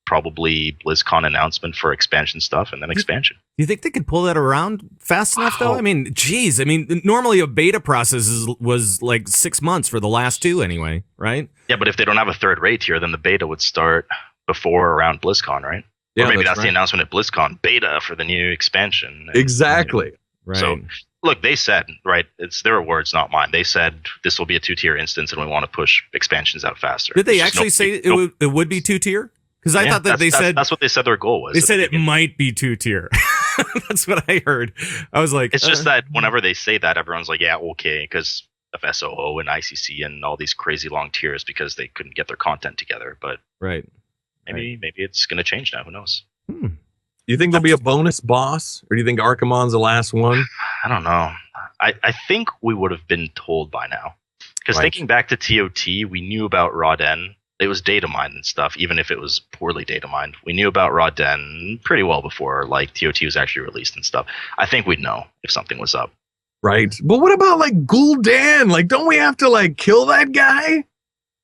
probably BlizzCon announcement for expansion stuff, and then expansion. Do you think they could pull that around fast enough, though? I mean, geez. I mean, normally a beta process was like 6 months for the last two anyway, right? Yeah, but if they don't have a third raid tier, then the beta would start before or around BlizzCon, right? Yeah, or maybe that's the announcement at BlizzCon, beta for the new expansion. Exactly. Right. So, look, they said, right, it's their words, not mine. They said this will be a 2-tier instance and we want to push expansions out faster. Did they actually say it would be 2-tier? Because I thought that they said... That's what they said their goal was. They said it might be 2-tier. That's what I heard. I was like... It's just that whenever they say that, everyone's like, yeah, okay, because of SOO and ICC and all these crazy long tiers because they couldn't get their content together. But right. Maybe it's going to change now. Who knows? You think there'll be a bonus boss, or do you think Archimon's the last one? I don't know. I think we would have been told by now. Because thinking back to TOT, we knew about Raiden. It was data mined and stuff, even if it was poorly data mined. We knew about Raiden pretty well before like TOT was actually released and stuff. I think we'd know if something was up. Right. But what about like Gul'dan? Like, don't we have to like kill that guy?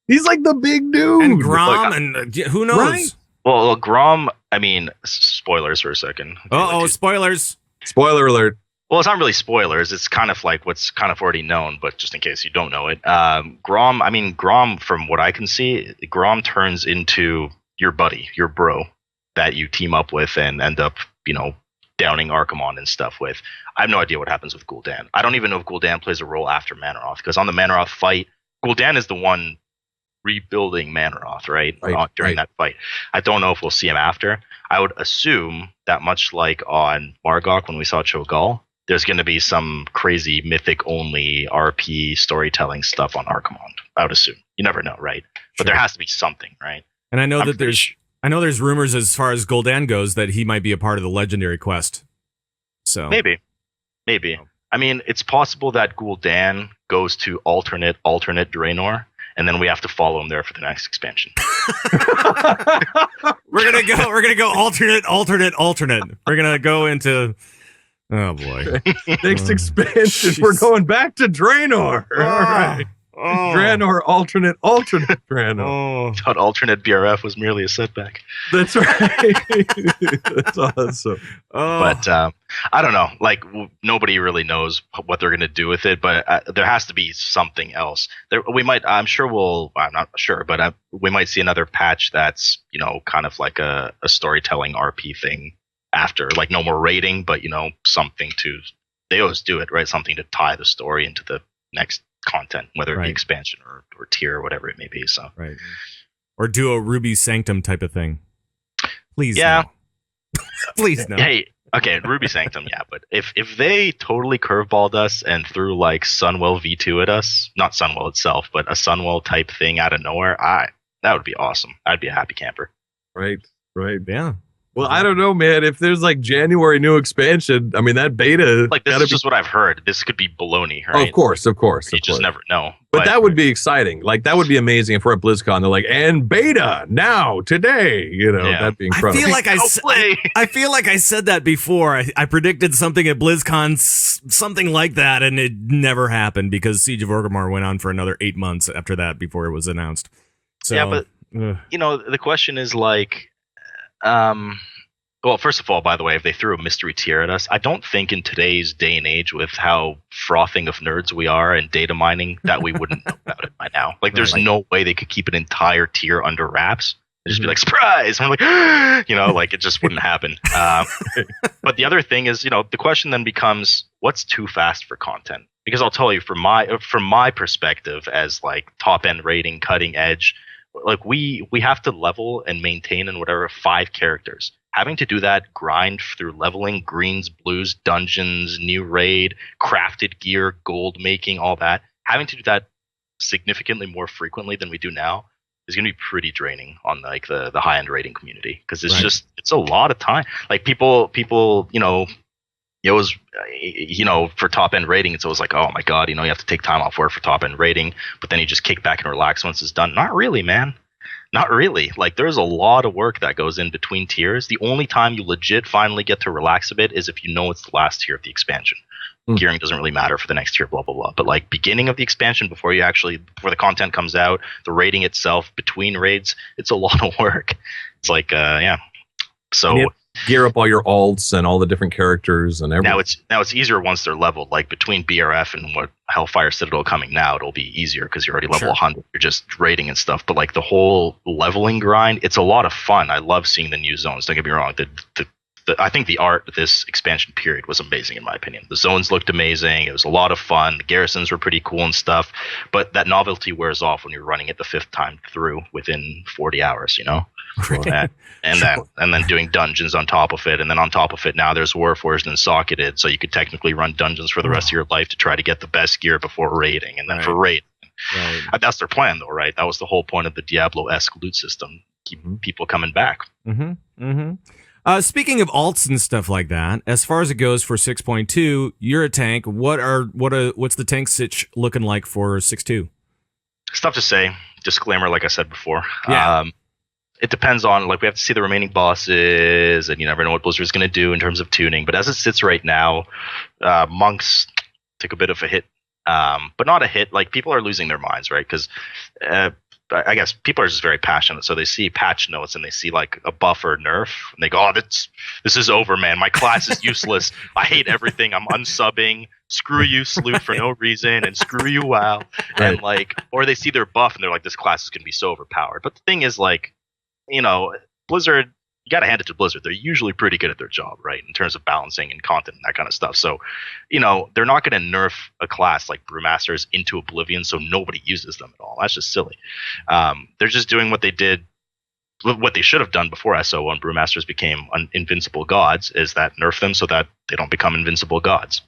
He's like the big dude. And Grom, and who knows? Right? Well, Grom, I mean, spoilers for a second. Spoilers. Spoiler alert. Well, it's not really spoilers. It's kind of like what's kind of already known, but just in case you don't know it. Grom, from what I can see, Grom turns into your buddy, your bro, that you team up with and end up, downing Archimon and stuff with. I have no idea what happens with Gul'dan. I don't even know if Gul'dan plays a role after Manaroth, because on the Manaroth fight, Gul'dan is the one rebuilding Manaroth, right? During that fight. I don't know if we'll see him after. I would assume that much like on Margok when we saw Cho'Gall, there's going to be some crazy mythic-only RP storytelling stuff on Archimon. I would assume. You never know, right? But there has to be something, right? And I know there's rumors as far as Gul'dan goes that he might be a part of the Legendary Quest. So maybe. I mean, it's possible that Gul'dan goes to alternate Draenor, and then we have to follow him there for the next expansion. We're gonna go alternate. We're gonna go into. Oh boy! Next expansion, we're going back to Draenor. All right. Draenor, alternate Draenor. Thought alternate BRF was merely a setback. That's right. That's awesome. But I don't know. Like nobody really knows what they're going to do with it. But there has to be something else. We might. I'm not sure, but we might see another patch that's kind of like a storytelling RP thing after, like no more raiding, but something to. They always do it, right? Something to tie the story into the next content, whether it be expansion or tier or whatever it may be. So or do a Ruby Sanctum type of thing. Please, no. Please no. Hey, okay, Ruby Sanctum, yeah, but if they totally curveballed us and threw like Sunwell V2 at us, not Sunwell itself, but a Sunwell type thing out of nowhere, that would be awesome. I'd be a happy camper. Right. Yeah. Well, I don't know, man. If there's like January new expansion, I mean that beta. Like this is just what I've heard. This could be baloney, right? Oh, of course. You just never know. But that would be exciting. Like that would be amazing if we're at BlizzCon. They're like, and beta now today. That'd be incredible. I feel like I said that before. I predicted something at BlizzCon, something like that, and it never happened because Siege of Orgrimmar went on for another 8 months after that before it was announced. So, yeah, but the question is like. Well, first of all, by the way, if they threw a mystery tier at us, I don't think in today's day and age with how frothing of nerds we are and data mining that we wouldn't know about it by now. Like, there's no way they could keep an entire tier under wraps. They'd just be like, surprise! And I'm like, like it just wouldn't happen. But the other thing is, the question then becomes, what's too fast for content? Because I'll tell you, from my perspective as like top end rating, cutting edge, like we have to level and maintain in whatever 5 characters. having to do that grind through leveling, greens, blues, dungeons, new raid, crafted gear, gold making, all that, having to do that significantly more frequently than we do now is going to be pretty draining on like the high end raiding community, because it's just, it's a lot of time. Like people, it was, for top end raiding, it's always like, oh my God, you have to take time off work for top end raiding, but then you just kick back and relax once it's done. Not really, man. Not really. Like, there's a lot of work that goes in between tiers. The only time you legit finally get to relax a bit is if you know it's the last tier of the expansion. Gearing doesn't really matter for the next tier, blah, blah, blah. But like beginning of the expansion, before the content comes out, the raiding itself, between raids, it's a lot of work. It's like, So gear up all your alts and all the different characters and everything. Now it's easier once they're leveled. Like between BRF and what Hellfire Citadel coming now, it'll be easier because you're already level 100. You're just raiding and stuff. But like the whole leveling grind, it's a lot of fun. I love seeing the new zones. Don't get me wrong. I think the art of this expansion period was amazing, in my opinion. The zones looked amazing. It was a lot of fun. The garrisons were pretty cool and stuff. But that novelty wears off when you're running it the 5th time through within 40 hours, Right. and then doing dungeons on top of it. And then on top of it, now there's Warforged and Socketed. So you could technically run dungeons for the rest of your life to try to get the best gear before raiding. And then for raid. Right. That's their plan, though, right? That was the whole point of the Diablo-esque loot system. Keep people coming back. Speaking of alts and stuff like that, as far as it goes for 6.2, you're a tank. What's the tank sitch looking like for 6.2? It's tough to say. Disclaimer, like I said before. Yeah. It depends on, like, we have to see the remaining bosses, and you never know what Blizzard's going to do in terms of tuning. But as it sits right now, monks took a bit of a hit, but not a hit. Like, people are losing their minds, right? Because I guess people are just very passionate, so they see patch notes and they see like a buff or nerf, and they go, "Oh, this is over, man. My class is useless. I hate everything. I'm unsubbing. Screw you, Sloot, for no reason, and screw you, WoW." And like, or they see their buff and they're like, "This class is gonna be so overpowered." But the thing is, like, Blizzard, you got to hand it to Blizzard. They're usually pretty good at their job, right, in terms of balancing and content and that kind of stuff. So, they're not going to nerf a class like Brewmasters into oblivion so nobody uses them at all. That's just silly. They're just doing what they did, what they should have done before SO when Brewmasters became invincible gods, is that nerf them so that they don't become invincible gods.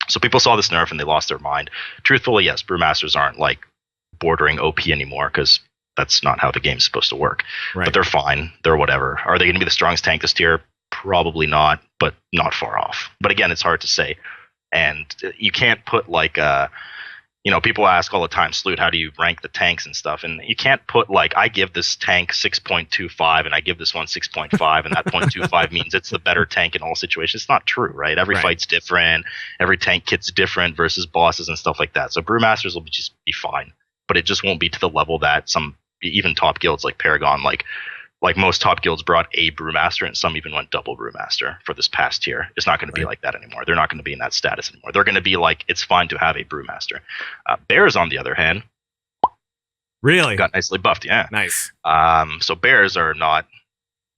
So people saw this nerf and they lost their mind. Truthfully, yes, Brewmasters aren't like bordering OP anymore, because that's not how the game's supposed to work. Right. But they're fine. They're whatever. Are they going to be the strongest tank this tier? Probably not, but not far off. But again, it's hard to say. And you can't put like people ask all the time, Sloot, how do you rank the tanks and stuff? And you can't put like, I give this tank 6.25 and I give this one 6.5, and that 0.25 means it's the better tank in all situations. It's not true, right? Every fight's different. Every tank kit's different versus bosses and stuff like that. So Brewmasters will just be fine, but it just won't be to the level that some even top guilds like Paragon, like most top guilds brought a Brewmaster, and some even went double Brewmaster for this past tier. It's not going to be like that anymore. They're not going to be in that status anymore. They're going to be like, it's fine to have a Brewmaster. Bears, on the other hand, really got nicely buffed. Yeah, nice. So Bears are not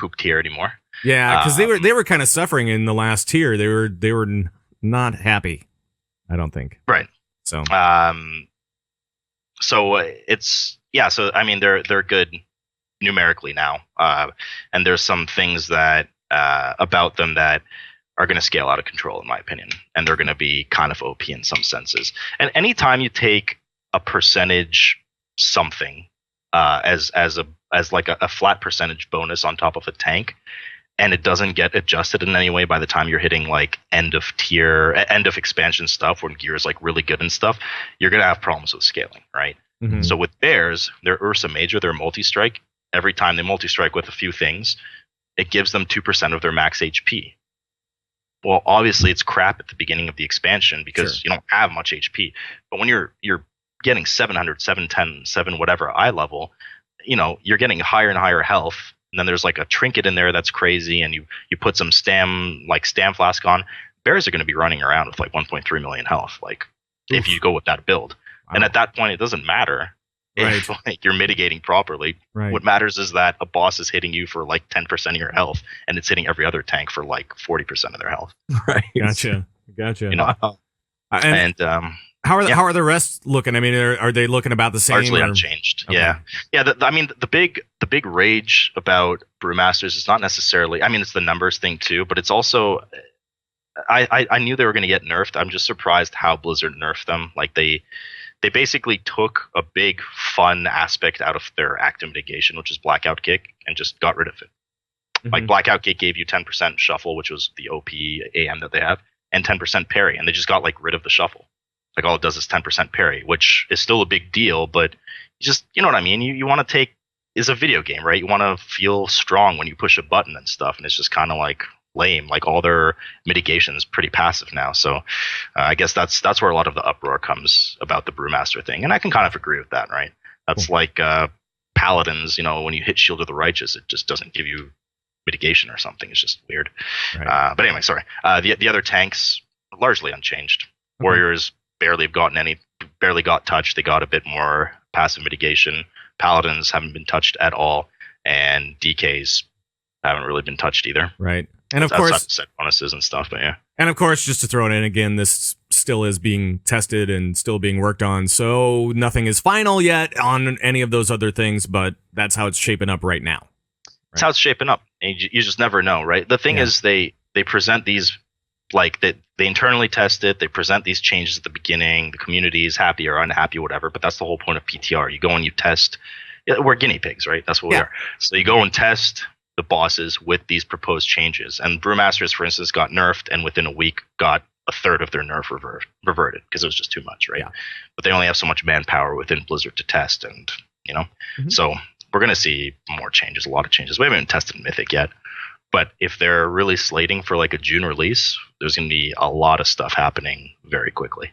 poop tier anymore. Yeah, because they were kind of suffering in the last tier. They were not happy, I don't think. Right. So So I mean, they're good numerically now, and there's some things that about them that are going to scale out of control, in my opinion, and they're going to be kind of OP in some senses. And anytime you take a percentage something as like a flat percentage bonus on top of a tank, and it doesn't get adjusted in any way by the time you're hitting like end of expansion stuff, when gear is like really good and stuff, you're going to have problems with scaling, right? Mm-hmm. So with Bears, their Ursa Major, their multi-strike, every time they multi-strike with a few things, it gives them 2% of their max HP. Well, obviously it's crap at the beginning of the expansion because you don't have much HP. But when you're getting 700, 710, 7 whatever eye level, you're getting higher and higher health. And then there's like a trinket in there that's crazy, and you put some stam flask on. Bears are going to be running around with like 1.3 million health, like if you go with that build. Wow. And at that point, it doesn't matter if like you're mitigating properly. Right. What matters is that a boss is hitting you for like 10% of your health, and it's hitting every other tank for like 40% of their health. Right. Gotcha. How are the rest looking? I mean, are they looking about the same? Largely unchanged. Okay. Yeah. The big rage about brewmasters is not necessarily. I mean, it's the numbers thing too, but it's also. I knew they were going to get nerfed. I'm just surprised how Blizzard nerfed them. Like they basically took a big fun aspect out of their active mitigation, which is Blackout Kick, and just got rid of it. Mm-hmm. Like Blackout Kick gave you 10% shuffle, which was the OP AM that they have, and 10% parry, and they just got like rid of the shuffle. Like all it does is 10% parry, which is still a big deal, but you know what I mean? You want to take, is a video game, right? You want to feel strong when you push a button and stuff, and it's just kind of like lame. Like all their mitigation is pretty passive now. So I guess that's where a lot of the uproar comes about the Brewmaster thing. And I can kind of agree with that, right? That's like Paladins, when you hit Shield of the Righteous, it just doesn't give you mitigation or something. It's just weird. Right. But anyway, sorry. The other tanks, largely unchanged. Mm-hmm. Warriors barely got touched. They got a bit more passive mitigation. Paladins haven't been touched at all, and DKs haven't really been touched either. Right, and of course, set bonuses and stuff. But yeah, and of course, just to throw it in again, this still is being tested and still being worked on, so nothing is final yet on any of those other things. But that's how it's shaping up right now. That's how it's shaping up, and you just never know, right? The thing is, they present these. Like they internally test it, they present these changes at the beginning, the community is happy or unhappy, whatever, but that's the whole point of PTR. You go and you test. We're guinea pigs, right? That's what we are. So you go and test the bosses with these proposed changes. And Brewmasters, for instance, got nerfed and within a week got a third of their nerf reverted because it was just too much, right? Yeah. But they only have so much manpower within Blizzard to test, and so we're going to see more changes, a lot of changes. We haven't even tested Mythic yet. But if they're really slating for like a June release, there's going to be a lot of stuff happening very quickly.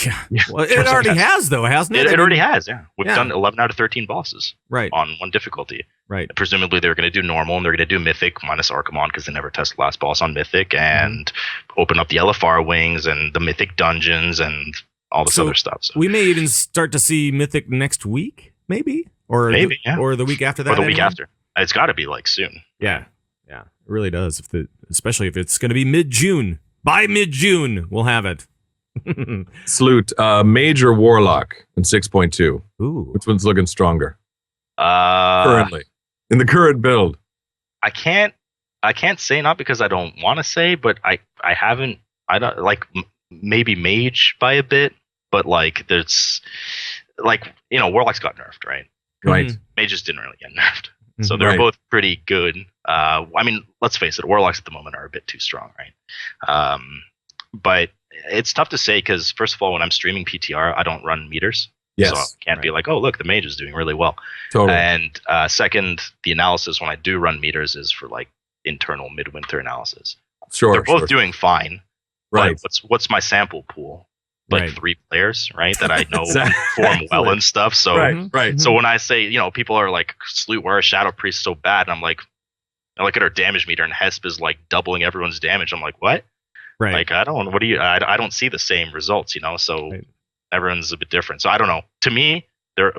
Yeah. Well, it already has, though, hasn't it? It already has, yeah. We've done 11 out of 13 bosses on one difficulty. Right. And presumably they're going to do normal, and they're going to do Mythic minus Archimon because they never tested the last boss on Mythic, and open up the Hellfire Wings and the Mythic dungeons and all this other stuff. So we may even start to see Mythic next week, maybe? Or the week after that? Or the week after. It's got to be like soon. Yeah. Yeah, it really does. Especially if it's going to be mid-June. By mid-June, we'll have it. Sloot, Major Warlock in 6.2. Ooh. Which one's looking stronger? Currently. In the current build. I can't say, not because I don't want to say, but I don't like maybe Mage by a bit, but like there's like, Warlock's got nerfed, right? Right. Mages didn't really get nerfed. So they're both pretty good. I mean, let's face it, Warlocks at the moment are a bit too strong, right? But it's tough to say because, first of all, when I'm streaming PTR, I don't run meters. Yes. So I can't be like, oh, look, the mage is doing really well. Totally. And second, the analysis when I do run meters is for like internal Midwinter analysis. Sure. They're both doing fine. Right. But what's my sample pool? Like 3 players, right? That I know perform well and stuff. So, right. So when I say, people are like, Sloot, why are Shadow Priests so bad? And I'm like, I look at our damage meter and Hesp is like doubling everyone's damage. I'm like, what? Right. Like, I don't see the same results, So everyone's a bit different. So I don't know. To me, they're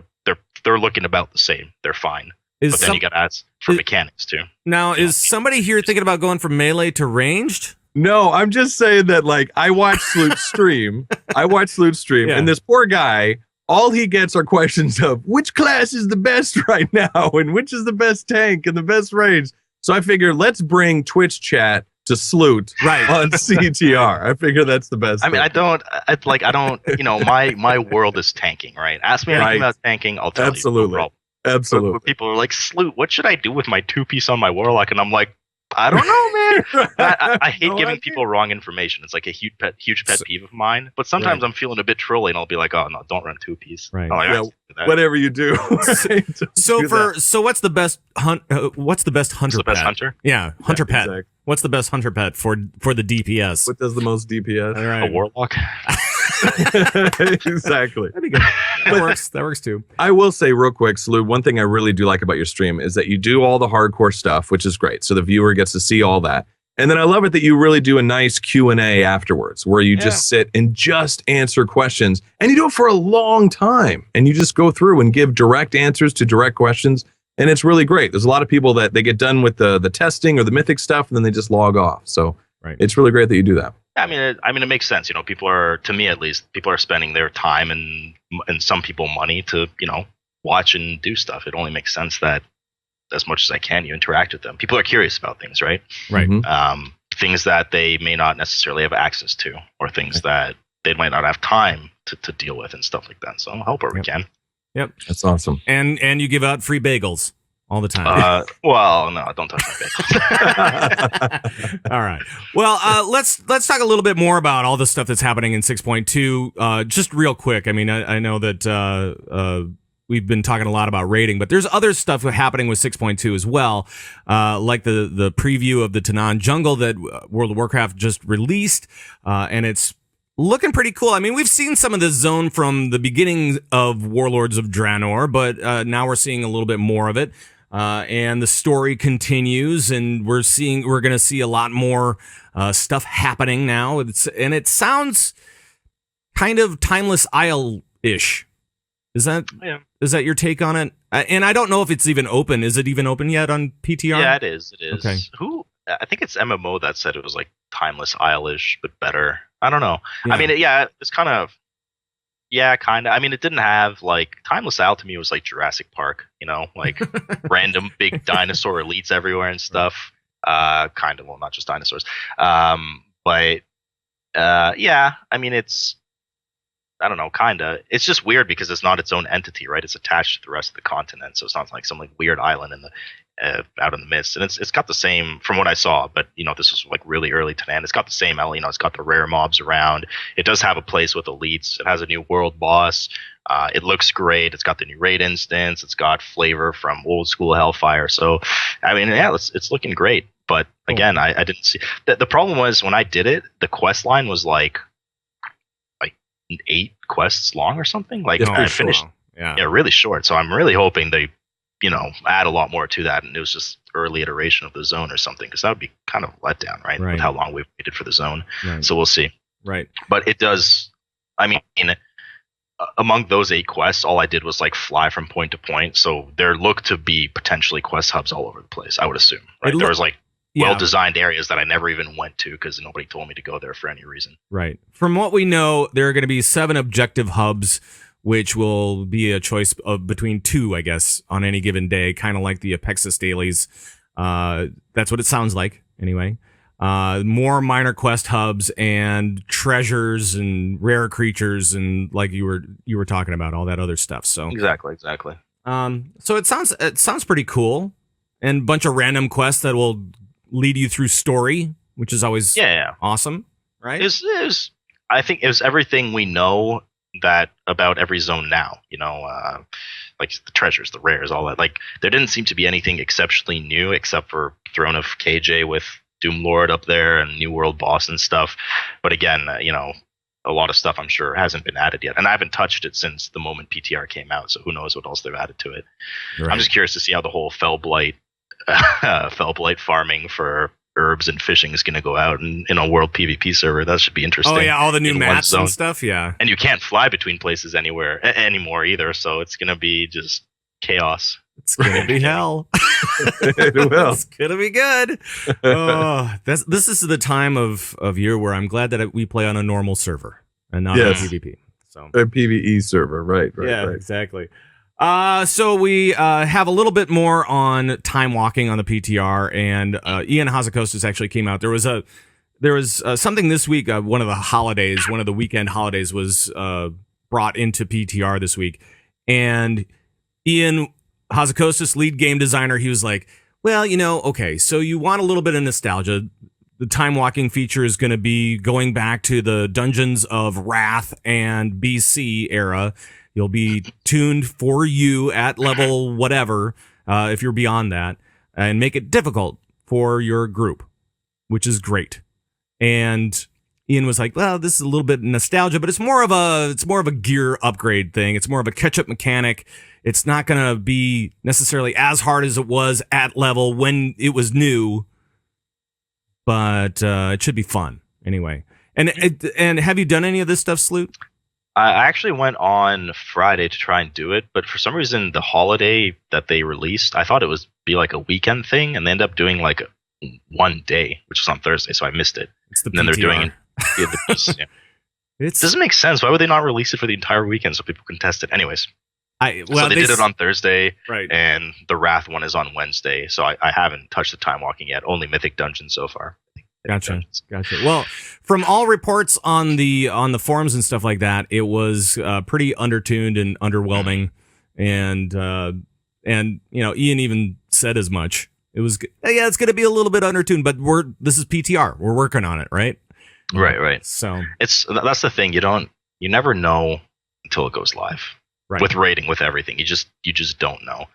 looking about the same. They're fine. But then you got to ask for mechanics too. Now, is somebody here thinking about going from melee to ranged? No, I'm just saying that, like, I watch Sloot stream. And this poor guy, all he gets are questions of which class is the best right now and which is the best tank and the best range. So I figure let's bring Twitch chat to Sloot on CTR. I figure that's the best. I mean, I don't, my world is tanking, right? Ask me anything about tanking, I'll tell you. No Absolutely. But people are like, Sloot, what should I do with my 2-piece on my Warlock? And I'm like, I don't know, man. I hate giving people wrong information. It's like a huge pet peeve of mine. But sometimes I'm feeling a bit trolly, and I'll be like, "Oh no, don't run 2-piece." Right. Whatever you do. So what's the best hunter pet? What's the best hunter? Yeah, hunter pet. Exactly. What's the best hunter pet for the DPS? What does the most DPS? All right. A Warlock. Exactly. That'd be good. That works too. I will say real quick, Sloot, one thing I really do like about your stream is that you do all the hardcore stuff, which is great. So the viewer gets to see all that. And then I love it that you really do a nice Q&A afterwards where you just sit and just answer questions. And you do it for a long time. And you just go through and give direct answers to direct questions. And it's really great. There's a lot of people that they get done with the testing or the mythic stuff and then they just log off. So It's really great that you do that. I mean, it makes sense. You know, people are, to me at least, people are spending their time and some people money to, you know, watch and do stuff. It only makes sense that as much as I can, you interact with them. People are curious about things, right? Right. Things that they may not necessarily have access to, or things that they might not have time to deal with and stuff like that. So I'll help where we can. Yep. That's awesome. And you give out free bagels all the time. Well, no, don't touch my bagels. All right. Well, let's talk a little bit more about all the stuff that's happening in 6.2. Just real quick. I mean, I know that we've been talking a lot about raiding, but there's other stuff happening with 6.2 as well, like the preview of the Tanaan Jungle that World of Warcraft just released, and it's looking pretty cool. I mean, we've seen some of this zone from the beginning of Warlords of Draenor, but now we're seeing a little bit more of it. And the story continues, and we're going to see a lot more stuff happening now. And it sounds kind of Timeless Isle-ish. Is that your take on it? And I don't know if it's even open. Is it even open yet on PTR? Yeah, it is. It is. Okay. I think it's MMO that said it was like Timeless Isle-ish, but better. I don't know. Yeah. I mean, it's kind of. Yeah, kind of. I mean, it didn't have, like, Timeless Isle to me was like Jurassic Park, you know, like random big dinosaur elites everywhere and stuff. Kind of, well, not just dinosaurs. But yeah, I mean, I don't know, kind of. It's just weird because it's not its own entity, right? It's attached to the rest of the continent, so it's not like some like weird island in the out in the mist. And it's got the same, from what I saw, but you know, this was like really early Tanaan. It's got the same, you know, it's got the rare mobs around. It does have a place with elites. It has a new world boss. It looks great. It's got the new raid instance. It's got flavor from old school Hellfire. So, I mean, yeah, it's looking great. But again, I didn't see the problem was when I did it, the quest line was like 8 quests long or something. Like I finished, really short. So I'm really hoping they, you know, add a lot more to that, and it was just early iteration of the zone or something, because that would be kind of let down, right? With how long we've waited for the zone. Right. So we'll see. Right. But it does. I mean, among those 8 quests, all I did was like fly from point to point. So there look to be potentially quest hubs all over the place, I would assume. Right. There was like well-designed areas that I never even went to because nobody told me to go there for any reason. Right. From what we know, there are going to be 7 objective hubs, which will be a choice of between 2, I guess, on any given day, kind of like the Apexis dailies. That's what it sounds like, anyway. More minor quest hubs and treasures and rare creatures, and like you were talking about, all that other stuff. So exactly. So it sounds pretty cool, and a bunch of random quests that will lead you through story, which is always awesome, right? I think it was everything we know that about every zone now, you know, like the treasures, the rares, all that. Like there didn't seem to be anything exceptionally new except for Throne of KJ with Doomlord up there and New World Boss and stuff. But again, you know, a lot of stuff I'm sure hasn't been added yet, and I haven't touched it since the moment PTR came out. So who knows what else they've added to it? Right. I'm just curious to see how the whole Fell Blight farming for herbs and fishing is going to go out in a world PvP server. That should be interesting. Oh yeah, all the new maps and stuff. Yeah, and you can't fly between places anymore either. So it's going to be just chaos. It's going to be hell. It will. It's going to be good. Oh, this is the time of year where I'm glad that we play on a normal server and not on PvP. So a PvE server, right? Yeah, exactly. So we have a little bit more on Timewalking on the PTR, and Ian Hazakostas actually came out. There was something this week. One of the weekend holidays was brought into PTR this week, and Ian Hazakostas, lead game designer, he was like, well, you know, okay, so you want a little bit of nostalgia. The Timewalking feature is going to be going back to the Dungeons of Wrath and BC era. You'll be tuned for you at level whatever, if you're beyond that, and make it difficult for your group, which is great. And Ian was like, well, this is a little bit nostalgia, but it's more of a gear upgrade thing. It's more of a catch-up mechanic. It's not going to be necessarily as hard as it was at level when it was new, but it should be fun anyway. And have you done any of this stuff, Sloot? I actually went on Friday to try and do it, but for some reason, the holiday that they released, I thought it was be like a weekend thing, and they ended up doing like one day, which was on Thursday, so I missed it. It's the And then they're doing PTR. it. It doesn't make sense. Why would they not release it for the entire weekend so people can test it? Anyways, so they did it on Thursday, right? And the Wrath one is on Wednesday. So I haven't touched the Time Walking yet. Only Mythic Dungeons so far. Gotcha. Well, from all reports on the forums and stuff like that, it was pretty undertuned and underwhelming, and Ian even said as much. It was it's going to be a little bit undertuned, but this is PTR. We're working on it, right? Right. So that's the thing. You never know until it goes live. Right. With rating, with everything, you just don't know,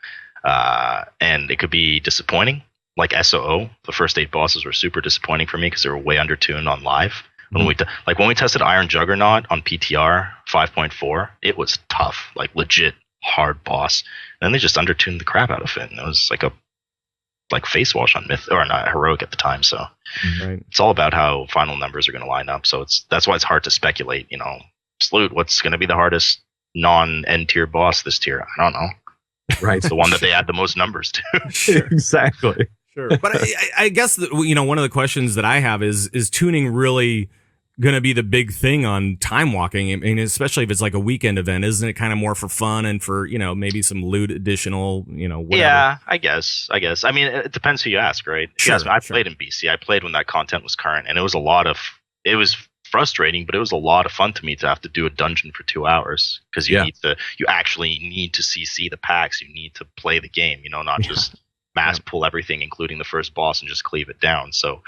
and it could be disappointing. Like SOO, the first 8 bosses were super disappointing for me because they were way undertuned on live. When we tested Iron Juggernaut on PTR 5.4, it was tough, like legit hard boss. And then they just undertuned the crap out of it, and it was like face wash on Myth or not Heroic at the time. So It's all about how final numbers are going to line up. So that's why it's hard to speculate. Sloot, what's going to be the hardest non-end tier boss this tier? I don't know. Right, it's the one that they add the most numbers to. Sure. Exactly. Sure. But I guess that, one of the questions that I have is tuning really going to be the big thing on Time Walking? I mean, especially if it's like a weekend event, isn't it kind of more for fun and for, maybe some loot additional, whatever? Yeah, I guess. I mean, it depends who you ask, right? Sure, I played in BC. I played when that content was current, and it was frustrating, but it was a lot of fun to me to have to do a dungeon for 2 hours because you actually need to CC the packs. You need to play the game, not just mass pull everything, including the first boss, and just cleave it down. So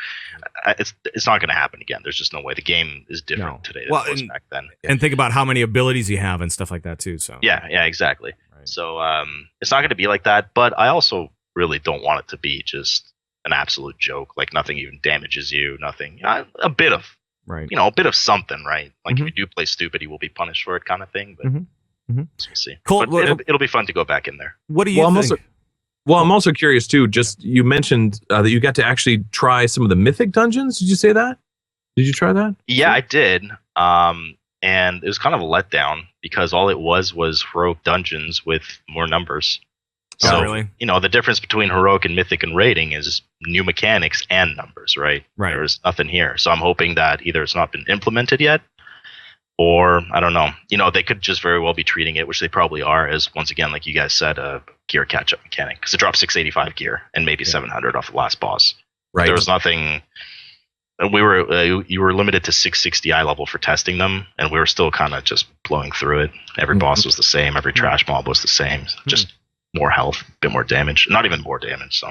it's not going to happen again. There's just no way. The game is different today than it was back then. And think about how many abilities you have and stuff like that too. So yeah, exactly. Right. So it's not going to be like that. But I also really don't want it to be just an absolute joke. Like nothing even damages you. Nothing. A bit of. Right. A bit of something, right? Like if you do play stupid, you will be punished for it, kind of thing. But we'll see. Cool. But it'll be fun to go back in there. What do you think? I'm also curious too. Just you mentioned that you got to actually try some of the mythic dungeons. Did you say that? Did you try that? Yeah, I did. And it was kind of a letdown because all it was heroic dungeons with more numbers. So, really? The difference between heroic and mythic and rating is new mechanics and numbers, right? Right. There's nothing here. So I'm hoping that either it's not been implemented yet, or I don't know. They could just very well be treating it, which they probably are, as once again, like you guys said, a gear catch-up mechanic, because it dropped 685 gear and maybe 700 off the last boss. Right. There was nothing. You were limited to 660 eye level for testing them, and we were still kind of just blowing through it. Every boss was the same. Every trash mob was the same. Just more health, a bit more damage. Not even more damage. So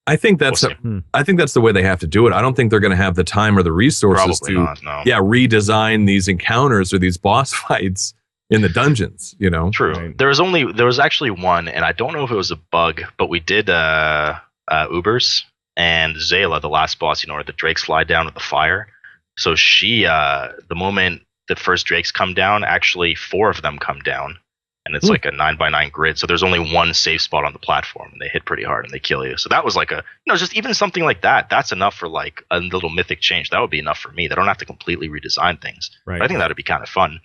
I think that's the way they have to do it. I don't think they're going to have the time or the resources redesign these encounters or these boss fights in the dungeons. True. Right. There was actually one, and I don't know if it was a bug, but we did Ubers and Zayla, the last boss. Where the drakes fly down with the fire. So she, the moment the first drakes come down, actually 4 of them come down. And it's like a 9x9 grid, so there's only one safe spot on the platform, and they hit pretty hard and they kill you. So that was like just even something like that. That's enough for like a little mythic change. That would be enough for me. They don't have to completely redesign things. Right. But I think that would be kind of fun.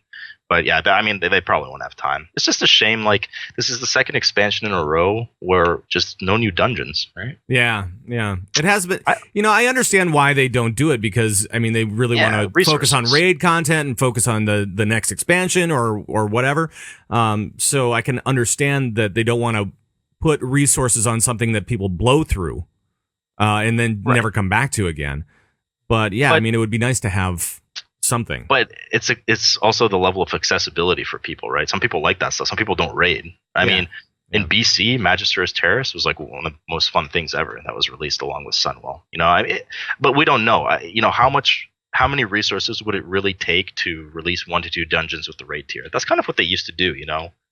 But yeah, they probably won't have time. It's just a shame. Like this is the second expansion in a row where just no new dungeons, right? Yeah. It has been. I understand why they don't do it because they really want to focus on raid content and focus on the next expansion or whatever. So I can understand that they don't want to put resources on something that people blow through, and then never come back to again. But it would be nice to have something. But it's also the level of accessibility for people, right? Some people like that stuff. Some people don't raid. I mean, in BC, Magister's Terrace was like one of the most fun things ever that was released along with Sunwell. But we don't know. How many resources would it really take to release 1 to 2 dungeons with the raid tier? That's kind of what they used to do,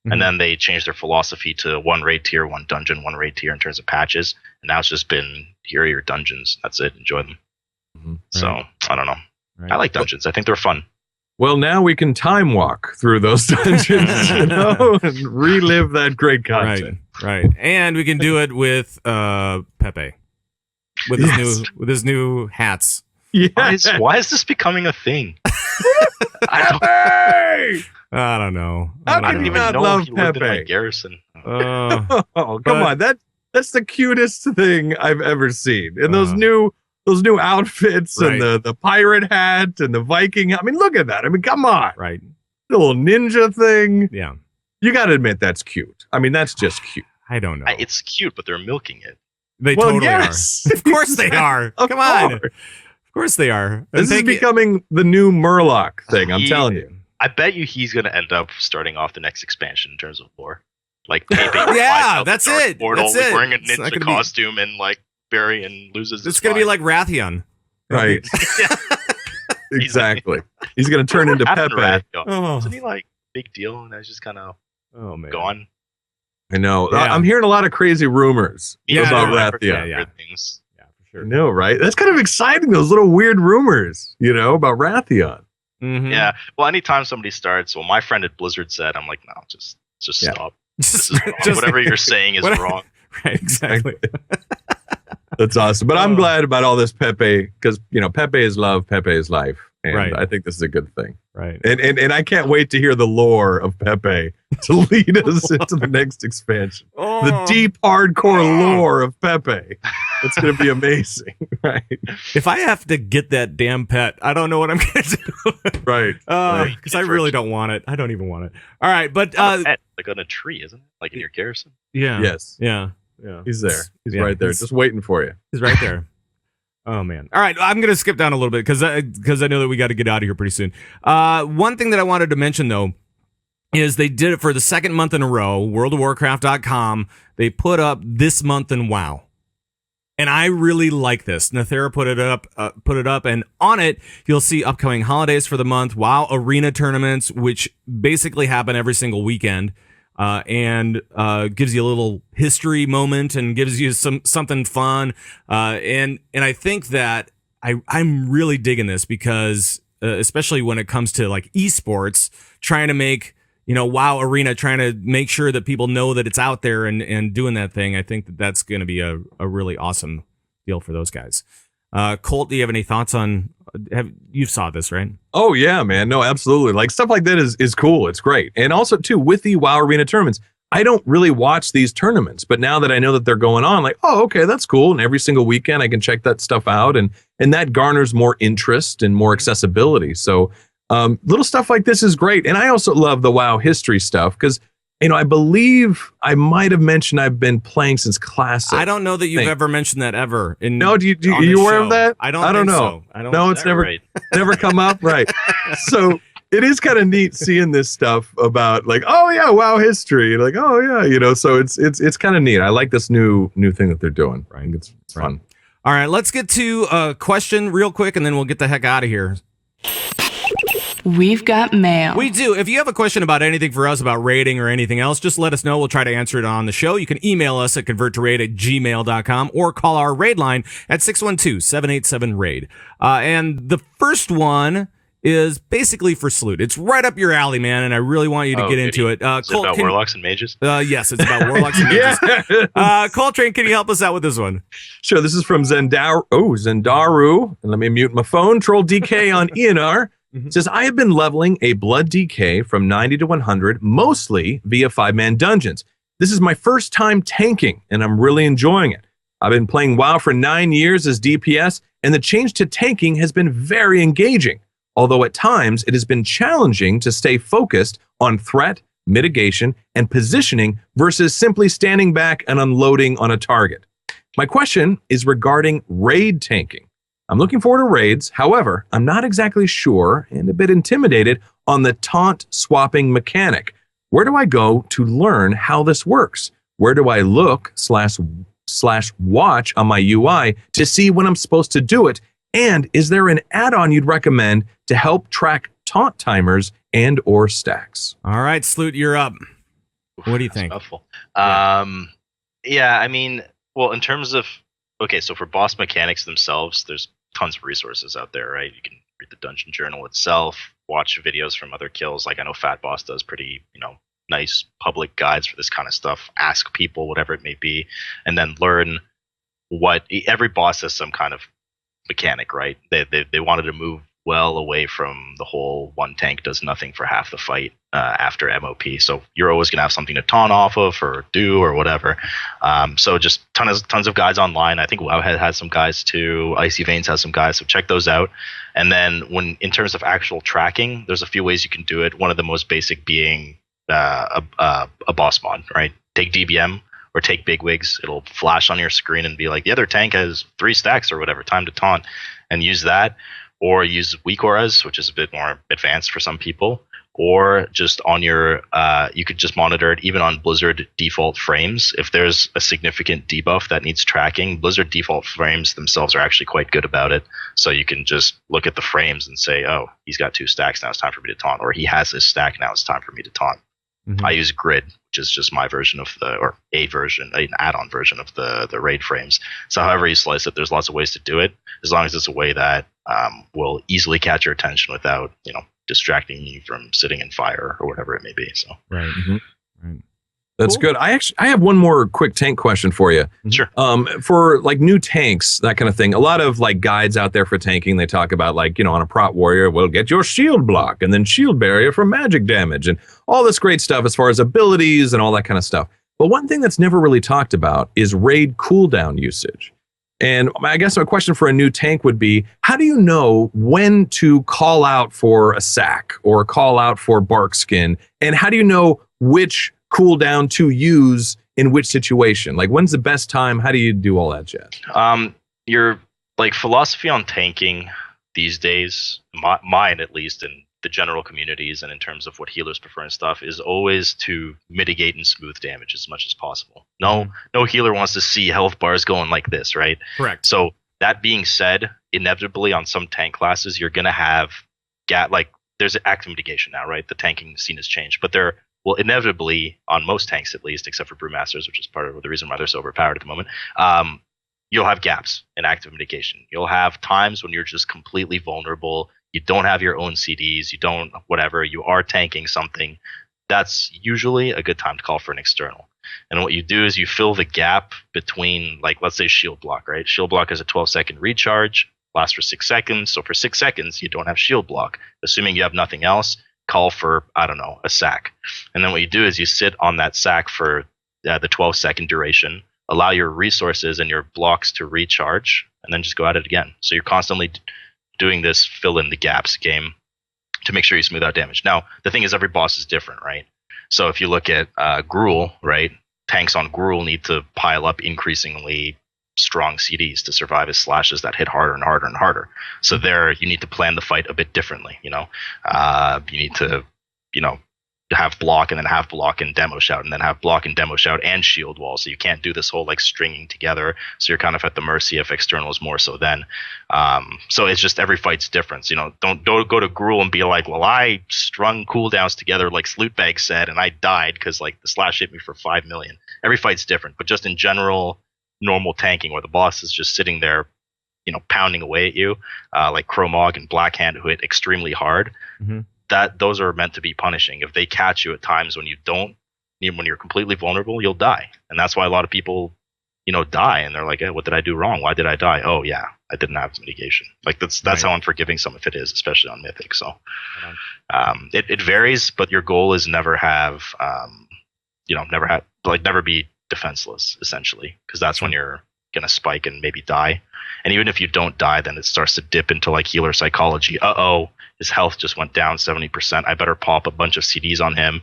And then they changed their philosophy to 1 raid tier, 1 dungeon, 1 raid tier in terms of patches. And now it's just been, here are your dungeons. That's it. Enjoy them. So I don't know. Right. I like dungeons. I think they're fun. Well, now we can time walk through those dungeons, and relive that great content. Right. And we can do it with Pepe, with his new hats. Yes. Why is this becoming a thing? Pepe! I don't know. How can you not love Pepe? Garrison. Come on, that That's the cutest thing I've ever seen. And those new outfits Right. and the pirate hat and the Viking. I mean, look at that. I mean, come on. Right. The little ninja thing. Yeah. You got to admit that's cute. I mean, that's just cute. I don't know. It's cute, but they're milking it. They Well, totally yes. are. Of course they are. Of Come on. course. Of course they are. And This is thank you- becoming the new Murloc thing. I'm He- telling you. I bet you he's going to end up starting off the next expansion in terms of lore. Like, Pepe flies Yeah, out the that's dark it. Portal, That's like, it. wearing a It's not ninja gonna be- costume and like Barry and loses. It's his going to be mind. like Rathian. Right. Exactly. He's going to turn into What happened to Pepe. Rathian? Oh. Wasn't he like big deal and that's just kind of Oh, man. gone? I know. Yeah. I'm hearing a lot of crazy rumors Yeah, about no, I've heard Rathian. yeah. weird things. Yeah, for I sure. know, right? That's kind of exciting, those little weird rumors, about Rathian. Mhm. Yeah. Well, anytime somebody starts, well, my friend at Blizzard said, I'm like, no, just Yeah. stop. This is wrong. Whatever you're saying is whatever- wrong. Right, exactly. That's awesome. But I'm Oh. glad about all this Pepe because, Pepe is love, Pepe is life. And Right. I think this is a good thing. Right. And I can't wait to hear the lore of Pepe to lead us into the next expansion. The deep, hardcore lore of Pepe. It's going to be amazing. Right. If I have to get that damn pet, I don't know what I'm going to do. Right. Because I really don't want it. I don't even want it. All right, but Pet, like on a tree, isn't it? Like in your garrison. yeah, Yes. yeah. He's there. He's Yeah, right there, he's- just waiting for you. He's right there. Oh man! All right, I'm gonna skip down a little bit because I know that we got to get out of here pretty soon. One thing that I wanted to mention though is they did it for the second month in a row. WorldOfWarcraft.com they put up this month in WoW, and I really like this. Nathera put it up, and on it you'll see upcoming holidays for the month, WoW arena tournaments, which basically happen every single weekend. And gives you a little history moment and gives you something fun. And I think that I'm really digging this because especially when it comes to like esports, trying to make WoW Arena, trying to make sure that people know that it's out there and doing that thing. I think that that's going to be a really awesome deal for those guys. Colt, do you have any thoughts on? You saw this, right? Oh yeah, man. No, absolutely. Like stuff like that is cool. It's great. And also too, with the WoW Arena tournaments, I don't really watch these tournaments, but now that I know that they're going on, like, oh, okay, that's cool. And every single weekend I can check that stuff out, and that garners more interest and more accessibility. So little stuff like this is great. And I also love the WoW history stuff because I believe I might have mentioned I've been playing since Classic. I don't know that you've Thing. ever mentioned that ever. No, do on you this aware of show. that? I don't think know. so. I don't. No, it's Is that never right? never come up. Right. So it is kind of neat seeing this stuff about like, oh yeah, WoW history. Like, oh yeah, so it's kind of neat. I like this new thing that they're doing. I think it's fun. All right, let's get to a question real quick, and then we'll get the heck out of here. We've got mail. We do. If you have a question about anything for us, about raiding or anything else, just let us know. We'll try to answer it on the show. You can email us at converttораid@gmail.com or call our raid line at 612-787-RAID. And the first one is basically for Sloot. It's right up your alley, man, and I really want you to get into it. Is it about warlocks and mages? Yes, it's about warlocks and mages. Yeah. Coltrane, can you help us out with this one? Sure. This is from Zendaru. And let me mute my phone. Troll DK on ENR. Says, I have been leveling a blood DK from 90 to 100, mostly via 5-man dungeons. This is my first time tanking, and I'm really enjoying it. I've been playing WoW for 9 years as DPS, and the change to tanking has been very engaging, although at times it has been challenging to stay focused on threat, mitigation, and positioning versus simply standing back and unloading on a target. My question is regarding raid tanking. I'm looking forward to raids. However, I'm not exactly sure and a bit intimidated on the taunt swapping mechanic. Where do I go to learn how this works? Where do I look / watch on my UI to see when I'm supposed to do it? And is there an add-on you'd recommend to help track taunt timers and or stacks? All right, Sloot, you're up. What do you think? Mouthful. Yeah. Yeah, I mean, well, in terms of, okay, so for boss mechanics themselves, there's tons of resources out there, right? You can read the dungeon journal itself, watch videos from other kills. Like I know Fat Boss does pretty, nice public guides for this kind of stuff. Ask people, whatever it may be, and then learn what every boss has some kind of mechanic, right? They wanted to move well away from the whole one tank does nothing for half the fight after MOP. So you're always going to have something to taunt off of or do or whatever. So just tons of guides online. I think Wowhead has some guides too. Icy Veins has some guides, so check those out. And then when in terms of actual tracking, there's a few ways you can do it. One of the most basic being a boss mod, right? Take DBM or take Bigwigs. It'll flash on your screen and be like, the other tank has 3 stacks or whatever, time to taunt, and use that. Or use weak auras, which is a bit more advanced for some people. Or just on your, you could just monitor it even on Blizzard default frames. If there's a significant debuff that needs tracking, Blizzard default frames themselves are actually quite good about it. So you can just look at the frames and say, oh, he's got 2 stacks, now it's time for me to taunt. Or he has this stack, now it's time for me to taunt. Mm-hmm. I use Grid, which is just my version of an add-on version of the raid frames. So however you slice it, there's lots of ways to do it, as long as it's a way that will easily catch your attention without, distracting you from sitting in fire or whatever it may be. So right. Mm-hmm. Right. That's cool. Good. I have one more quick tank question for you. Sure. For like new tanks, that kind of thing. A lot of like guides out there for tanking, they talk about like, on a prot warrior, well, get your shield block and then shield barrier for magic damage and all this great stuff as far as abilities and all that kind of stuff. But one thing that's never really talked about is raid cooldown usage. And I guess my question for a new tank would be, how do you know when to call out for a sack or call out for bark skin? And how do you know which cooldown to use in which situation? Like, when's the best time? How do you do all that jazz? Your like philosophy on tanking these days, mine at least, and the general communities, and in terms of what healers prefer and stuff, is always to mitigate and smooth damage as much as possible. No healer wants to see health bars going like this, right? Correct. So that being said, inevitably on some tank classes, you're gonna have there's active mitigation now, right? The tanking scene has changed, but there will inevitably, on most tanks at least, except for brewmasters, which is part of the reason why they're so overpowered at the moment, you'll have gaps in active mitigation. You'll have times when you're just completely vulnerable. You don't have your own CDs. You don't whatever. You are tanking something. That's usually a good time to call for an external. And what you do is you fill the gap between, like, let's say shield block, right? Shield block is a 12-second recharge, lasts for 6 seconds. So for 6 seconds, you don't have shield block. Assuming you have nothing else, call for, I don't know, a sack. And then what you do is you sit on that sack for the 12-second duration, allow your resources and your blocks to recharge, and then just go at it again. So you're constantly doing this fill in the gaps game to make sure you smooth out damage. Now, the thing is, every boss is different, right? So if you look at Gruul, right, tanks on Gruul need to pile up increasingly strong CDs to survive as slashes that hit harder and harder and harder. So there, you need to plan the fight a bit differently. You need to, have block and then have block and demo shout and then have block and demo shout and shield wall. So you can't do this whole like stringing together. So you're kind of at the mercy of externals more so then. So it's just every fight's different. Don't go to Gruul and be like, well, I strung cooldowns together like Slootbag said, and I died because like the slash hit me for 5 million. Every fight's different, but just in general, normal tanking where the boss is just sitting there, pounding away at you, like Chromog and Blackhand who hit extremely hard. Mm-hmm. Those are meant to be punishing. If they catch you at times when you don't, when you're completely vulnerable, you'll die. And that's why a lot of people, die and they're like, hey, what did I do wrong? Why did I die? Oh yeah, I didn't have mitigation. Like that's right. How unforgiving some of it is, especially on Mythic. So it varies, but your goal is never be defenseless essentially, because that's when you're gonna spike and maybe die. And even if you don't die, then it starts to dip into like healer psychology. His health just went down 70%. I better pop a bunch of CDs on him.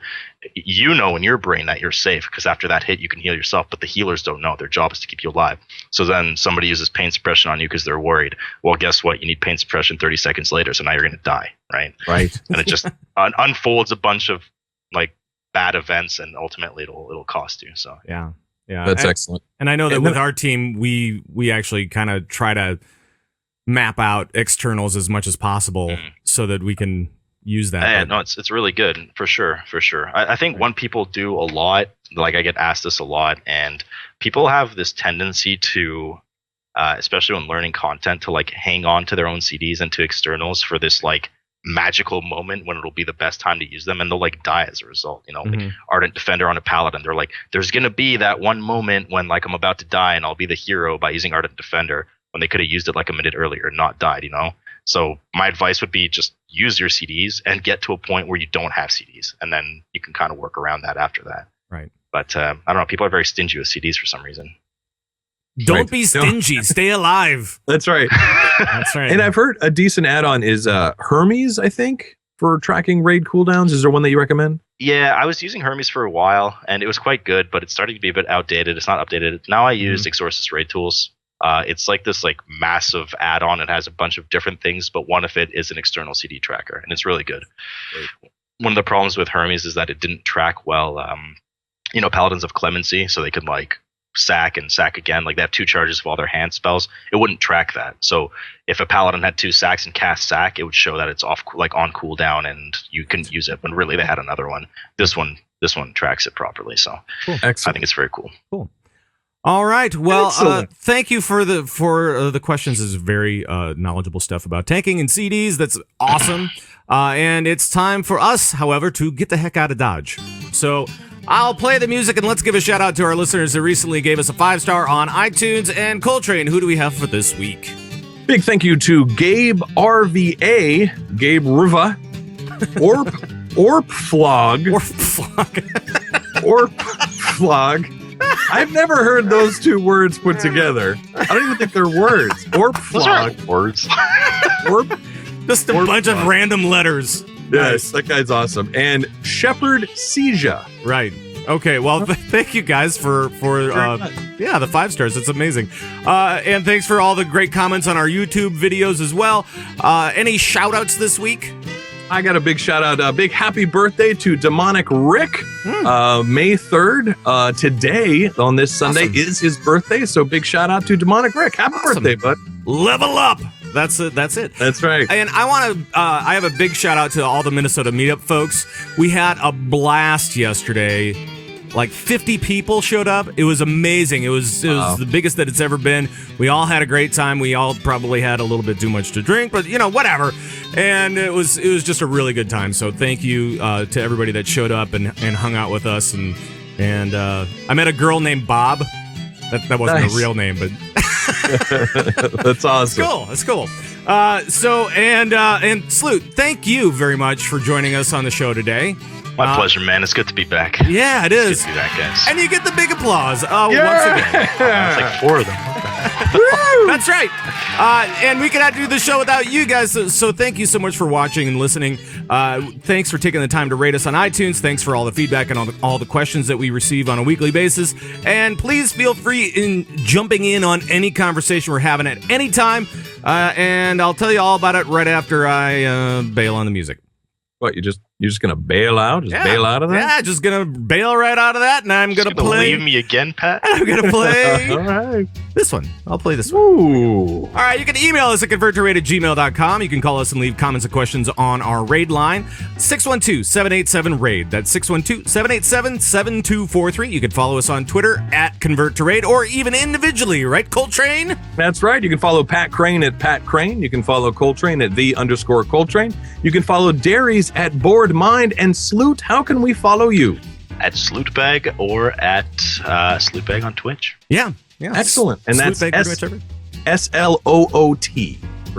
In your brain that you're safe because after that hit, you can heal yourself. But the healers don't know. Their job is to keep you alive. So then somebody uses pain suppression on you because they're worried. Well, guess what? You need pain suppression 30 seconds later. So now you're going to die, right? Right. And it just unfolds a bunch of like bad events, and ultimately it'll cost you. So yeah, that's excellent. And I know that with our team, we actually kind of try to map out externals as much as possible so that we can use that. Yeah, no, it's really good for sure. I think when people do a lot, like I get asked this a lot, and people have this tendency to, especially when learning content, to like hang on to their own CDs and to externals for this like magical moment when it'll be the best time to use them, and they'll like die as a result. Like Ardent Defender on a Paladin, they're like, there's gonna be that one moment when like I'm about to die and I'll be the hero by using Ardent Defender, when they could have used it like a minute earlier and not died, So my advice would be just use your CDs and get to a point where you don't have CDs, and then you can kind of work around that after that. Right. But I don't know. People are very stingy with CDs for some reason. Don't be stingy. Stay alive. That's right. That's right. And I've heard a decent add-on is Hermes, I think, for tracking raid cooldowns. Is there one that you recommend? Yeah, I was using Hermes for a while, and it was quite good, but it's starting to be a bit outdated. It's not updated. Now I use Exorcist Raid Tools. It's like this massive add-on. It has a bunch of different things, but one of it is an external CD tracker, and it's really good. One of the problems with Hermes is that it didn't track well, Paladins of Clemency, so they could sack and sack again. They have 2 charges of all their hand spells. It wouldn't track that. So if a Paladin had 2 sacks and cast sack, it would show that it's off on cooldown and you can use it. When really they had another one. This one tracks it properly. So cool. I think it's very cool. Cool. All right. Well, thank you for the questions. This is very knowledgeable stuff about tanking and CDs. That's awesome. And it's time for us, however, to get the heck out of Dodge. So I'll play the music, and let's give a shout out to our listeners that recently gave us a 5-star on iTunes. And Coltrane, who do we have for this week? Big thank you to Gabe RVA, Gabe Riva, Orpflog. Orpflog. I've never heard those 2 words put together. I don't even think they're words. Orpflog. Words. Just a bunch of random letters. Yes, that guy's awesome. And Shepherd Seja. Right. Okay. Well, thank you guys for the 5 stars. It's amazing. And thanks for all the great comments on our YouTube videos as well. Any shout outs this week? I got a big shout out, a big happy birthday to Demonic Rick. May 3rd, today on this Sunday is his birthday. So big shout out to Demonic Rick. Happy birthday, bud. Level up. That's it. That's right. And I want to, I have a big shout out to all the Minnesota Meetup folks. We had a blast yesterday. 50 people showed up. It was amazing. It was the biggest that it's ever been. We all had a great time. We all probably had a little bit too much to drink, but whatever. And it was just a really good time. So thank you to everybody that showed up and hung out with us. And I met a girl named Bob. That wasn't a real name, but that's awesome. That's cool. And Sloot, thank you very much for joining us on the show today. My pleasure, man. It's good to be back. Yeah, it is. It's good to be back, guys. And you get the big applause once again. It's 4 of them. That's right. And we cannot do the show without you guys. So thank you so much for watching and listening. Thanks for taking the time to rate us on iTunes. Thanks for all the feedback and all the questions that we receive on a weekly basis. And please feel free in jumping in on any conversation we're having at any time. And I'll tell you all about it right after I bail on the music. What, you're just gonna bail out? Bail out of that? Yeah, just gonna bail right out of that, and I'm gonna play. Leave me again, Pat? I'm gonna play all right. This one. I'll play this one. Ooh. All right, you can email us at converttoraid@gmail.com. You can call us and leave comments and questions on our raid line, 612-787-RAID. That's 612-787-7243. You can follow us on Twitter at converttoraid, or even individually, right, Coltrane? That's right. You can follow Pat Crane at Pat Crane. You can follow Coltrane at _Coltrane. You can follow Darius at Bored Mind. And Sloot, how can we follow you? At Slootbag or at Slootbag on Twitch. Yeah. Excellent. And that's SLOOT.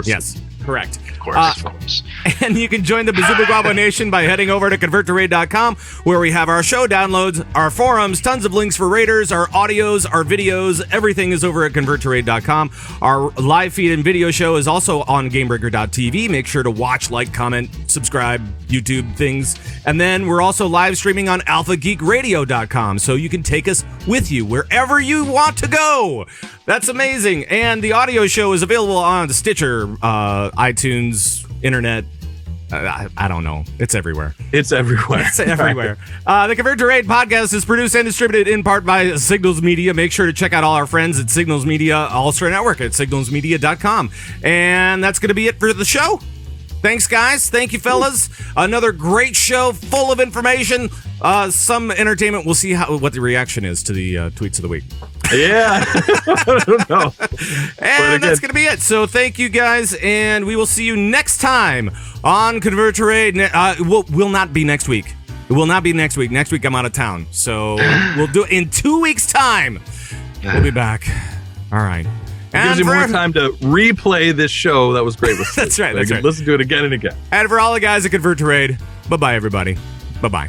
Yes, correct. Of course. And you can join the Bazooka Guabo Nation by heading over to converttoraid.com, where we have our show downloads, our forums, tons of links for raiders, our audios, our videos. Everything is over at converttoraid.com. Our live feed and video show is also on gamebreaker.tv. Make sure to watch, like, comment, subscribe, YouTube things. And then we're also live streaming on alphageekradio.com, so you can take us with you wherever you want to go. That's amazing. And the audio show is available on Stitcher, iTunes, internet. I don't know. It's everywhere. It's everywhere. The Convert to Raid podcast is produced and distributed in part by Signals Media. Make sure to check out all our friends at Signals Media All-Star Network at signalsmedia.com. And that's going to be it for the show. Thanks, guys. Thank you, fellas. Another great show full of information, some entertainment. We'll see what the reaction is to the tweets of the week. Yeah. I don't know. And that's going to be it. So thank you, guys, and we will see you next time on Convert to Raid. Will not be next week. It will not be next week. Next week, I'm out of town. So we'll do it in 2 weeks' time. We'll be back. All right. gives you more time to replay this show that was great with Sloot. That's right. So That's you right. can listen to it again and again. And for all the guys that convert to raid, bye-bye, everybody. Bye-bye.